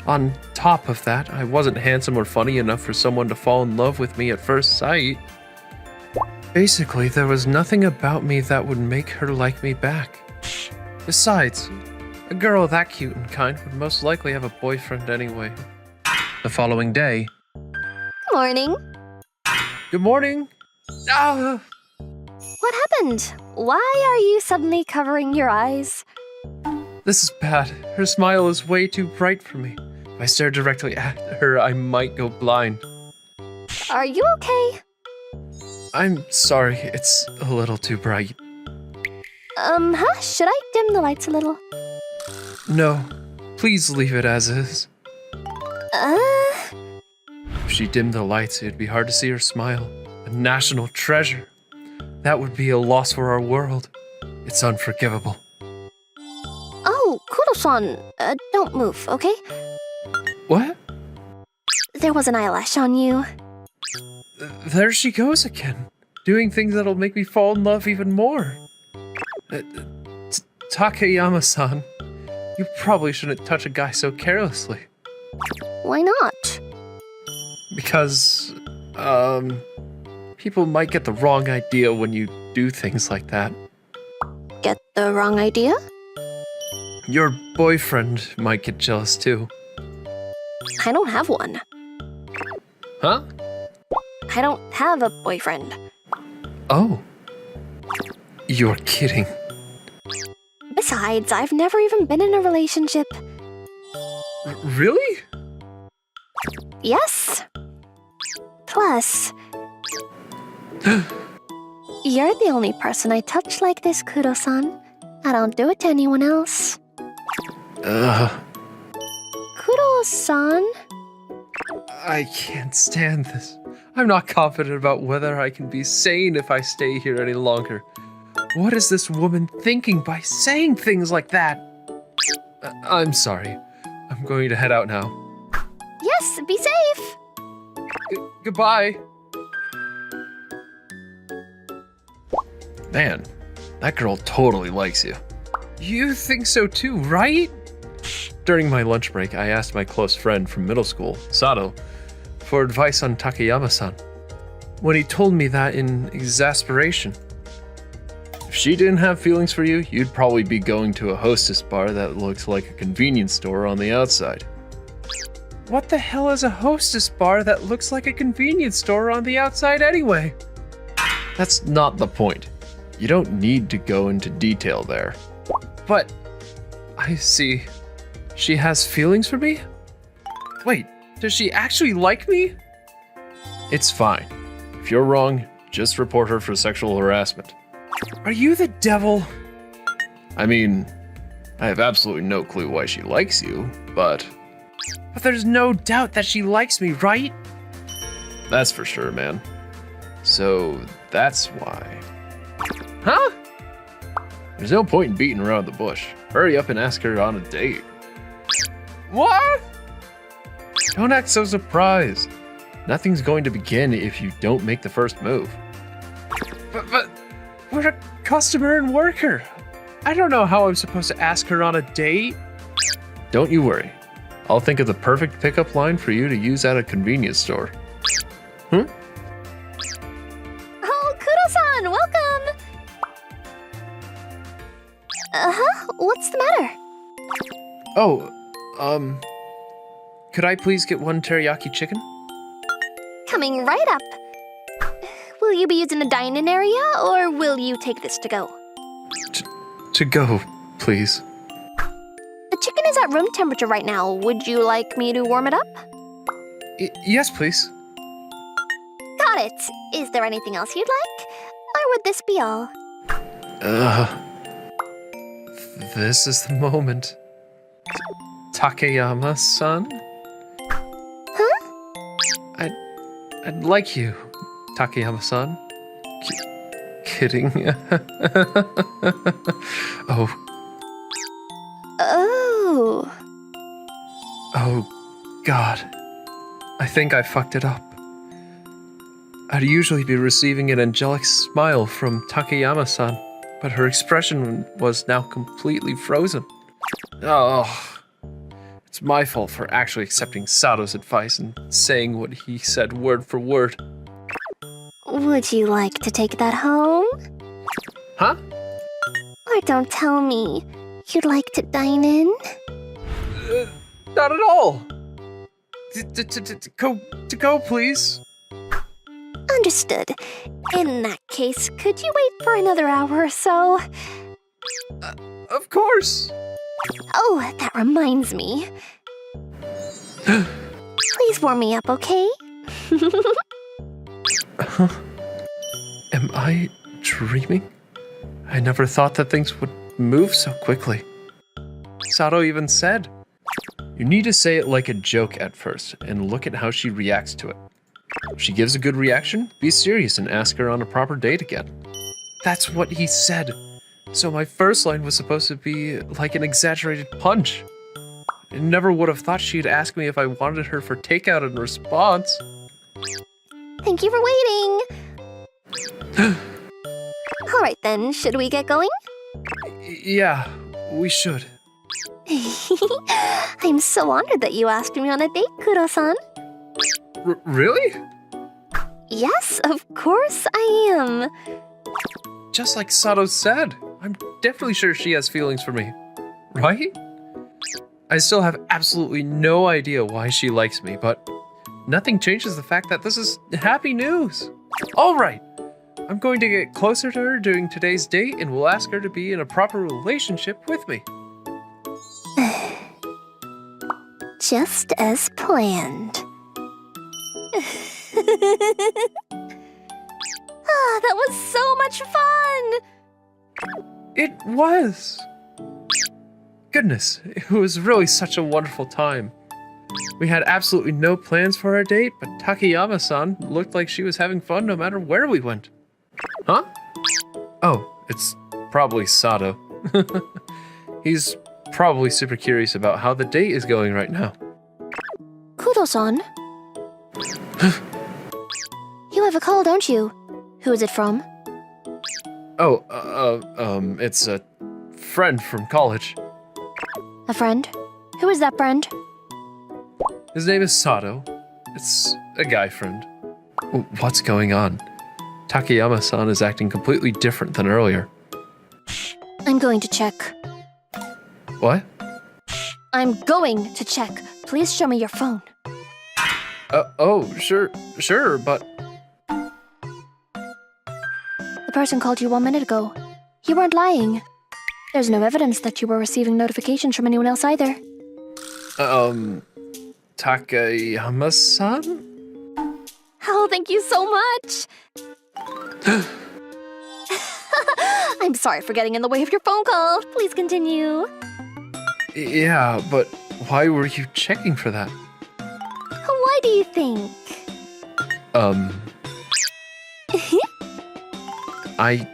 On top of that, I wasn't handsome or funny enough for someone to fall in love with me at first sight. Basically, there was nothing about me that would make her like me back. Besides, a girl that cute and kind would most likely have a boyfriend anyway. The following day... Morning. Good morning! Ah! What happened? Why are you suddenly covering your eyes? This is bad. Her smile is way too bright for me. If I stare directly at her, I might go blind. Are you okay? I'm sorry, it's a little too bright. Should I dim the lights a little? No, please leave it as is. If she dimmed the lights, it'd be hard to see her smile. A national treasure. That would be a loss for our world. It's unforgivable. Oh, Kudo-san, don't move, okay? What? There was an eyelash on you. There she goes again, doing things that'll make me fall in love even more. Takayama-san, you probably shouldn't touch a guy so carelessly. Why not? Because, people might get the wrong idea when you do things like that. Get the wrong idea? Your boyfriend might get jealous too. I don't have one. Huh? I don't have a boyfriend. Oh. You're kidding. Besides, I've never even been in a relationship. Really? Yes. Plus, you're the only person I touch like this, Kudo-san. I don't do it to anyone else. Kudo-san? I can't stand this. I'm not confident about whether I can be sane if I stay here any longer. What is this woman thinking by saying things like that? I'm sorry. I'm going to head out now. Yes, be safe. Goodbye. Man, that girl totally likes you. You think so too, right? During my lunch break, I asked my close friend from middle school, Sato, for advice on Takayama-san. When he told me that in exasperation. If she didn't have feelings for you, you'd probably be going to a hostess bar that looks like a convenience store on the outside. What the hell is a hostess bar that looks like a convenience store on the outside anyway? That's not the point. You don't need to go into detail there. But, I see. She has feelings for me? Wait, does she actually like me? It's fine. If you're wrong, just report her for sexual harassment. Are you the devil? I mean, I have absolutely no clue why she likes you, but there's no doubt that she likes me, right? That's for sure, man. So that's why. Huh? There's no point in beating around the bush. Hurry up and ask her on a date. What? Don't act so surprised. Nothing's going to begin if you don't make the first move. But we're a customer and worker. I don't know how I'm supposed to ask her on a date. Don't you worry. I'll think of the perfect pickup line for you to use at a convenience store. Oh, Kudo-san, welcome! What's the matter? Oh, could I please get one teriyaki chicken? Coming right up. Will you be using the dine-in area, or will you take this to go? To go, please. The chicken is at room temperature right now. Would you like me to warm it up? Yes, please. Got it. Is there anything else you'd like? Or would this be all? This is the moment. Takayama-san? Huh? I'd like you, Takayama-san. Kidding. Oh. Oh, God. I think I fucked it up. I'd usually be receiving an angelic smile from Takayama-san, but her expression was now completely frozen. Oh. It's my fault for actually accepting Sato's advice and saying what he said word for word. Would you like to take that home? Huh? Or don't tell me. You'd like to dine in? Not at all. To go, please. Understood. In that case, could you wait for another hour or so? Of course. Oh, that reminds me. Please warm me up, okay? Am I dreaming? I never thought that things would move so quickly. Sato even said, you need to say it like a joke at first and look at how she reacts to it. If she gives a good reaction, be serious and ask her on a proper date again. That's what he said. So my first line was supposed to be like an exaggerated punch. I never would have thought she'd ask me if I wanted her for takeout in response. Thank you for waiting. All right then, should we get going? Yeah, we should. I'm so honored that you asked me on a date, Kuro-san. Really? Yes, of course I am. Just like Sato said, I'm definitely sure she has feelings for me. Right? I still have absolutely no idea why she likes me, but nothing changes the fact that this is happy news. All right. I'm going to get closer to her during today's date and will ask her to be in a proper relationship with me. Just as planned. That was so much fun! It was. Goodness, it was really such a wonderful time. We had absolutely no plans for our date, but Takayama-san looked like she was having fun no matter where we went. Huh? Oh, it's probably Sato. He's probably super curious about how the date is going right now. Kudo-san? You have a call, don't you? Who is it from? Oh, it's a friend from college. A friend? Who is that friend? His name is Sato. It's a guy friend. What's going on? Takayama-san is acting completely different than earlier. I'm going to check. What? I'm going to check. Please show me your phone. Oh, sure, but... The person called you 1 minute ago. You weren't lying. There's no evidence that you were receiving notifications from anyone else either. Takayama-san? Oh, thank you so much! I'm sorry for getting in the way of your phone call. Please continue. Yeah, but why were you checking for that? Why do you think? I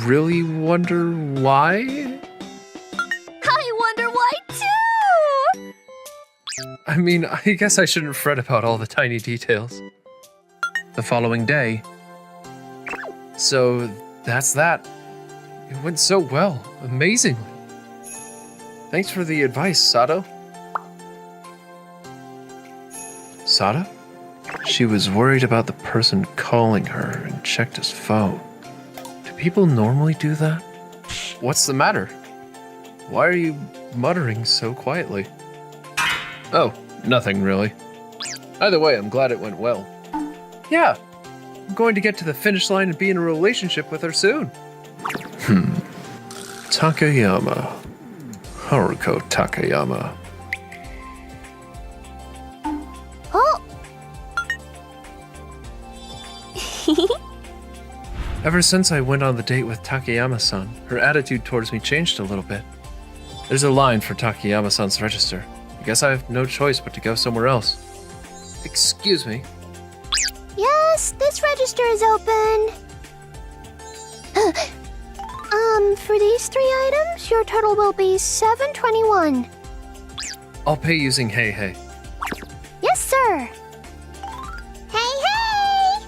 really wonder why? I wonder why too! I mean, I guess I shouldn't fret about all the tiny details. The following day. So, that's that. It went so well, amazingly. Thanks for the advice, Sato. Sato? She was worried about the person calling her and checked his phone. Do people normally do that? What's the matter? Why are you muttering so quietly? Oh, nothing really. Either way, I'm glad it went well. Yeah, I'm going to get to the finish line and be in a relationship with her soon. Takayama. Haruko Takayama. Oh! Ever since I went on the date with Takayama-san, her attitude towards me changed a little bit. There's a line for Takayama-san's register. I guess I have no choice but to go somewhere else. Excuse me. Yes, this register is open. For these 3 items, your total will be $7.21. I'll pay using Hey Hey. Yes, sir. Hey, hey!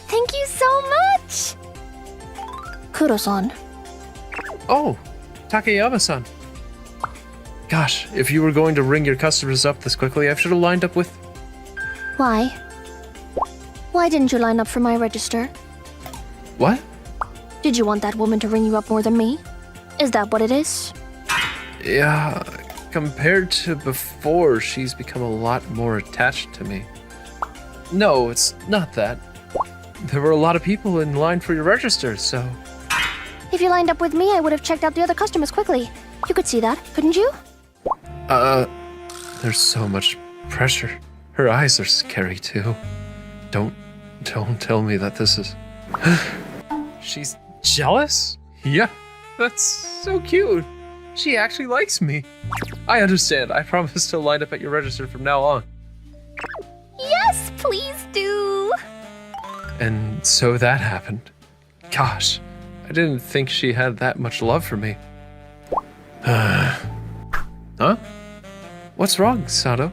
Thank you so much. Kuro-san. Oh, Takayama-san. Gosh, if you were going to ring your customers up this quickly, I should have lined up with... Why? Why didn't you line up for my register? What? Did you want that woman to ring you up more than me? Is that what it is? Yeah, compared to before, she's become a lot more attached to me. No, it's not that. There were a lot of people in line for your register, so... If you lined up with me, I would have checked out the other customers quickly. You could see that, couldn't you? There's so much pressure. Her eyes are scary too. Don't tell me that this is... She's jealous? Yeah, that's so cute. She actually likes me. I understand. I promise to line up at your register from now on. Yes, please do. And so that happened. Gosh, I didn't think she had that much love for me. Huh? What's wrong, Sato?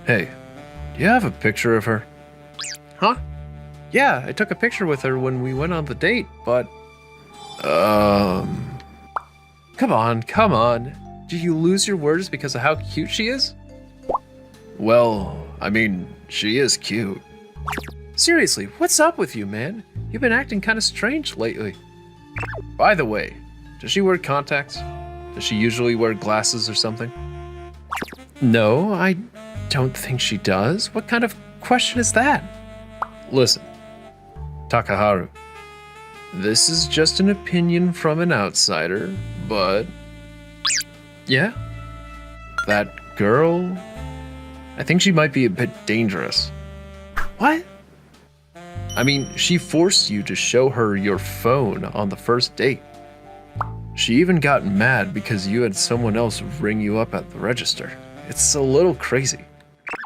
Hey, do you have a picture of her? Huh? Yeah, I took a picture with her when we went on the date, but... Come on. Did you lose your words because of how cute she is? Well, I mean, she is cute. Seriously, what's up with you, man? You've been acting kind of strange lately. By the way, does she wear contacts? Does she usually wear glasses or something? No, I don't think she does. What kind of question is that? Listen, Takaharu, this is just an opinion from an outsider, but... Yeah? That girl... I think she might be a bit dangerous. What? I mean, she forced you to show her your phone on the first date. She even got mad because you had someone else ring you up at the register. It's a little crazy.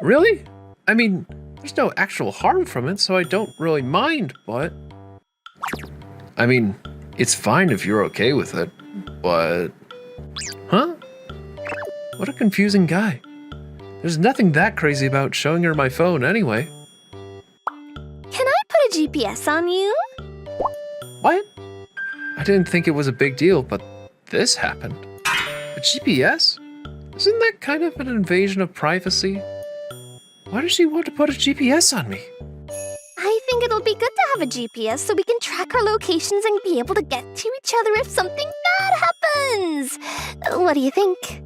Really? I mean, there's no actual harm from it, so I don't really mind, but... I mean, it's fine if you're okay with it, but... Huh? What a confusing guy. There's nothing that crazy about showing her my phone anyway. Can I put a GPS on you? What? I didn't think it was a big deal, but this happened. A GPS? Isn't that kind of an invasion of privacy? Why does she want to put a GPS on me? I think it'll be good to have a GPS so we can track our locations and be able to get to each other if something bad happens. What do you think?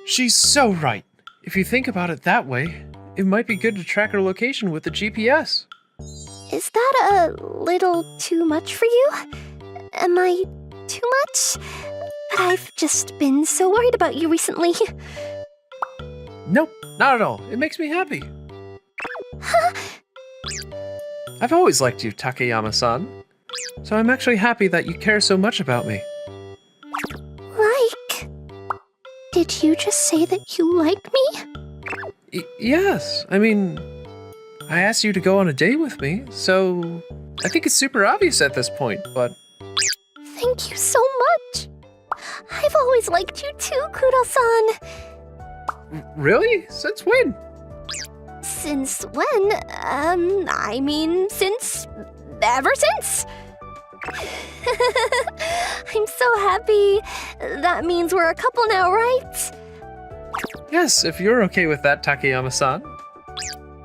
She's so right. If you think about it that way, it might be good to track her location with the GPS. Is that a little too much for you? Am I too much? But I've just been so worried about you recently. Nope, not at all. It makes me happy. I've always liked you, Takayama-san. So I'm actually happy that you care so much about me. Like? Did you just say that you like me? Yes, I mean, I asked you to go on a date with me, so I think it's super obvious at this point, but... Thank you so much. I've always liked you too, Kudo-san. Really? Since when? Since when? I mean, ever since. I'm so happy. That means we're a couple now, right? Yes, if you're okay with that, Takayama-san.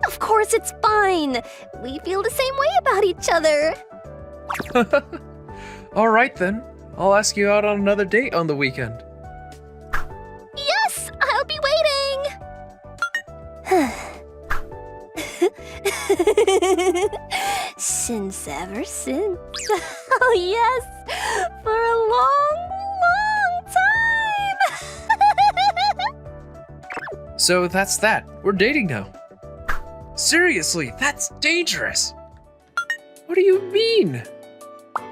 Of course it's fine. We feel the same way about each other. All right then. I'll ask you out on another date on the weekend. Yes, I'll be waiting. Ever since. Oh yes, for a long, long time. So that's that. We're dating now. Seriously, that's dangerous. What do you mean?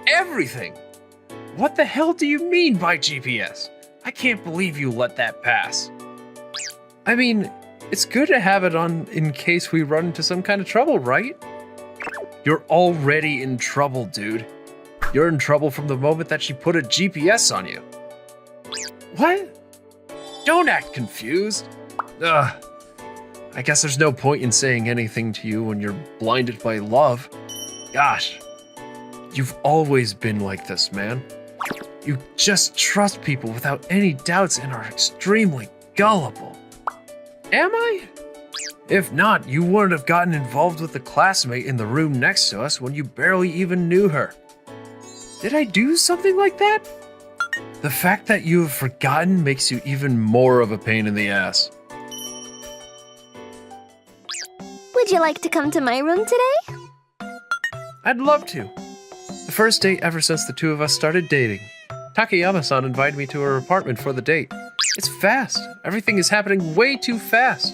Everything. What the hell do you mean by GPS? I can't believe you let that pass. I mean, it's good to have it on in case we run into some kind of trouble, right? You're already in trouble, dude. You're in trouble from the moment that she put a GPS on you. What? Don't act confused. Ugh. I guess there's no point in saying anything to you when you're blinded by love. Gosh. You've always been like this, man. You just trust people without any doubts and are extremely gullible. Am I? If not, you wouldn't have gotten involved with the classmate in the room next to us when you barely even knew her. Did I do something like that? The fact that you have forgotten makes you even more of a pain in the ass. Would you like to come to my room today? I'd love to. The first date ever since the two of us started dating. Takayama-san invited me to her apartment for the date. It's fast. Everything is happening way too fast.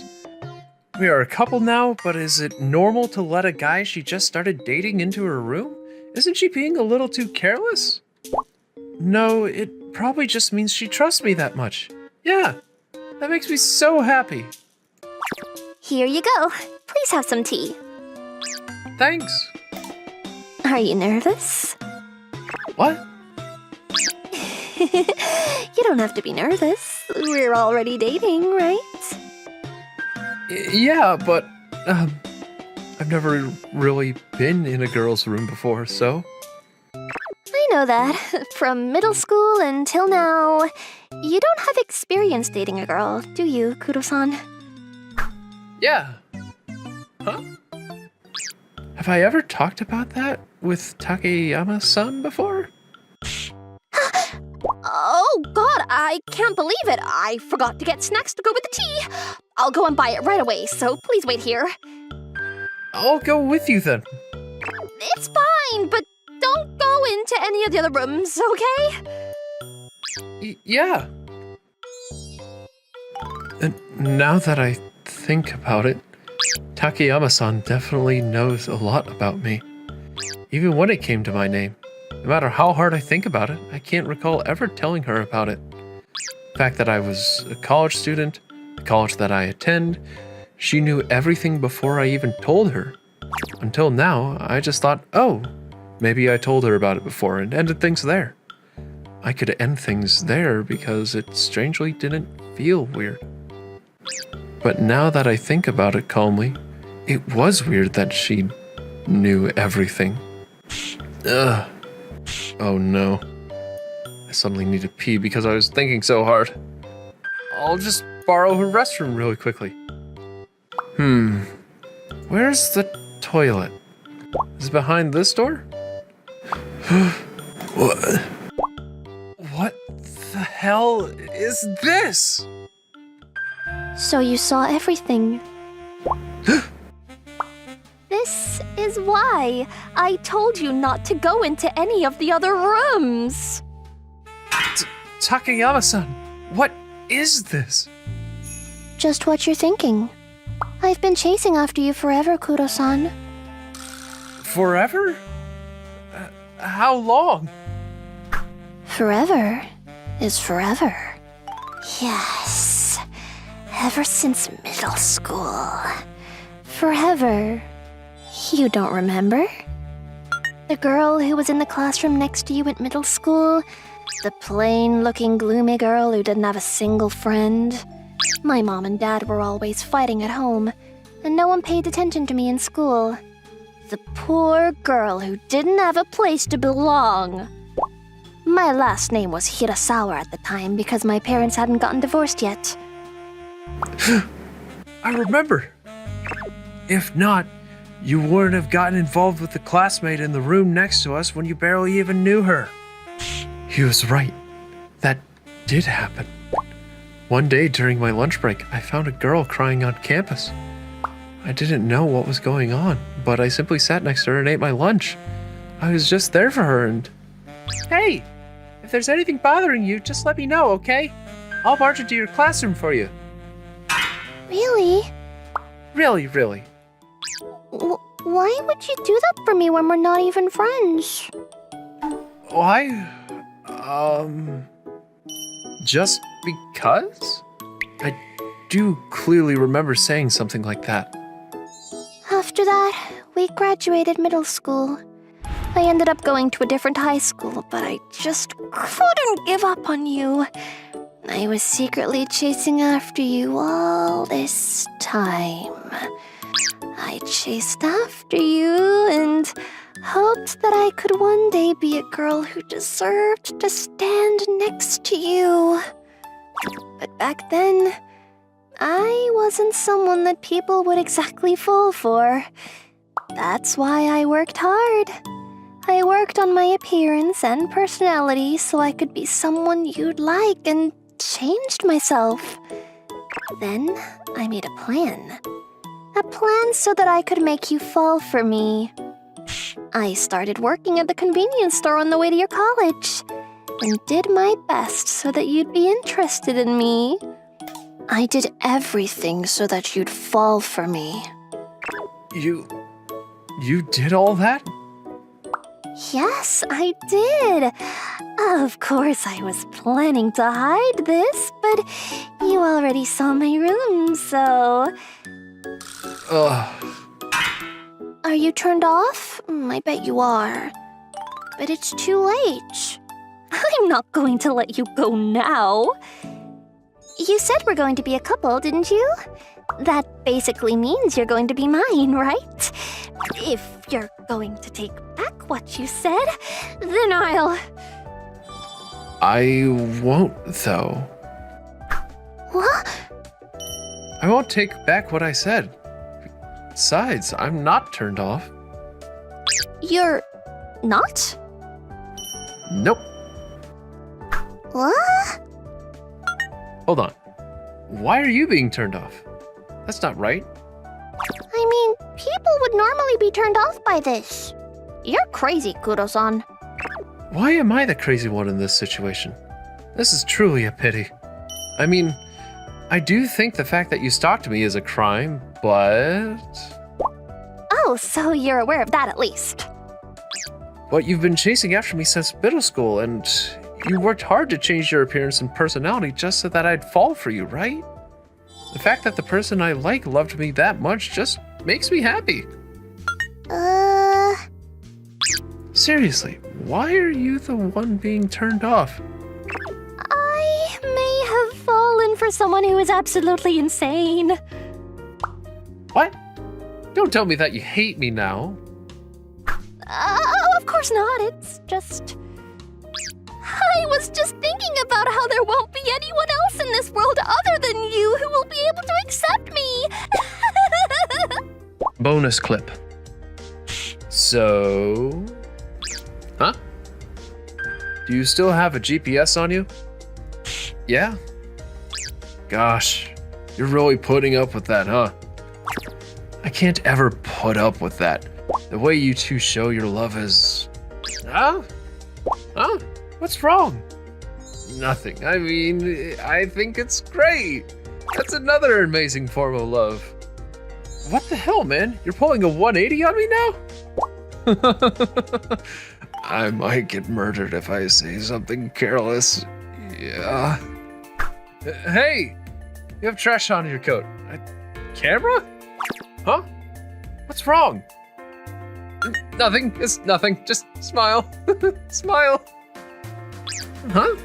We are a couple now, but is it normal to let a guy she just started dating into her room? Isn't she being a little too careless? No, it probably just means she trusts me that much. Yeah, that makes me so happy. Here you go. Please have some tea. Thanks. Are you nervous? What? You don't have to be nervous. We're already dating, right? Yeah, but I've never really been in a girl's room before, so... I know that. From middle school until now, you don't have experience dating a girl, do you, Kuro-san? Yeah. Huh? Have I ever talked about that with Takeyama-san before? Oh, God, I can't believe it. I forgot to get snacks to go with the tea. I'll go and buy it right away, so please wait here. I'll go with you then. It's fine, but don't go into any of the other rooms, okay? Yeah. And now that I think about it, Takeyama-san definitely knows a lot about me. Even when it came to my name. No matter how hard I think about it, I can't recall ever telling her about it. The fact that I was a college student, the college that I attend, she knew everything before I even told her. Until now, I just thought, oh, maybe I told her about it before and ended things there. I could end things there because it strangely didn't feel weird. But now that I think about it calmly, it was weird that she knew everything. Ugh. Oh no. I suddenly need to pee because I was thinking so hard. I'll just borrow her restroom really quickly. Where's the toilet? Is it behind this door? What the hell is this? So you saw everything. This is why I told you not to go into any of the other rooms. Takeyama-san, what is this? Just what you're thinking. I've been chasing after you forever, Kuro-san. Forever? How long? Forever is forever. Yes. Ever since middle school. Forever. You don't remember? The girl who was in the classroom next to you at middle school? The plain-looking, gloomy girl who didn't have a single friend? My mom and dad were always fighting at home, and no one paid attention to me in school. The poor girl who didn't have a place to belong. My last name was Hirasawa at the time because my parents hadn't gotten divorced yet. I remember. If not, you wouldn't have gotten involved with the classmate in the room next to us when you barely even knew her. He was right. That did happen. One day during my lunch break, I found a girl crying on campus. I didn't know what was going on, but I simply sat next to her and ate my lunch. I was just there for her and... Hey, if there's anything bothering you, just let me know, okay? I'll march into your classroom for you. Really? Really. Why would you do that for me when we're not even friends? Why? Just because? I do clearly remember saying something like that. After that, we graduated middle school. I ended up going to a different high school, but I just couldn't give up on you. I was secretly chasing after you all this time. I chased after you and hoped that I could one day be a girl who deserved to stand next to you. But back then, I wasn't someone that people would exactly fall for. That's why I worked hard. I worked on my appearance and personality so I could be someone you'd like and changed myself. Then I made a plan. A plan so that I could make you fall for me. I started working at the convenience store on the way to your college. and did my best so that you'd be interested in me. I did everything so that you'd fall for me. You did all that? Yes, I did. Of course, I was planning to hide this, but you already saw my room, so... Ugh. Are you turned off? I bet you are. But it's too late. I'm not going to let you go now. You said we're going to be a couple, didn't you? That basically means you're going to be mine, right? If you're going to take back what you said, then I'll... I won't, though. What? I won't take back what I said. Besides, I'm not turned off. You're... not? Nope. What? Hold on. Why are you being turned off? That's not right. I mean, people would normally be turned off by this. You're crazy, Kuro-san. Why am I the crazy one in this situation? This is truly a pity. I mean, I do think the fact that you stalked me is a crime, but... Oh, so you're aware of that at least. But you've been chasing after me since middle school, and you worked hard to change your appearance and personality just so that I'd fall for you, right? The fact that the person I like loved me that much just makes me happy. Seriously, why are you the one being turned off? I may have fallen for someone who is absolutely insane. What? Don't tell me that you hate me now. Of course not. It's just... I was just thinking about how there won't be anyone else in this world other than you who will be able to accept me. Bonus clip. So... Huh? Do you still have a GPS on you? Yeah? Gosh, you're really putting up with that, huh? I can't ever put up with that. The way you two show your love is... Huh? Huh? What's wrong? Nothing. I mean, I think it's great. That's another amazing form of love. What the hell, man? You're pulling a 180 on me now? I might get murdered if I say something careless. Yeah. Hey! You have trash on your coat. Camera? Huh? What's wrong? Nothing. It's nothing. Just smile. Smile. Huh?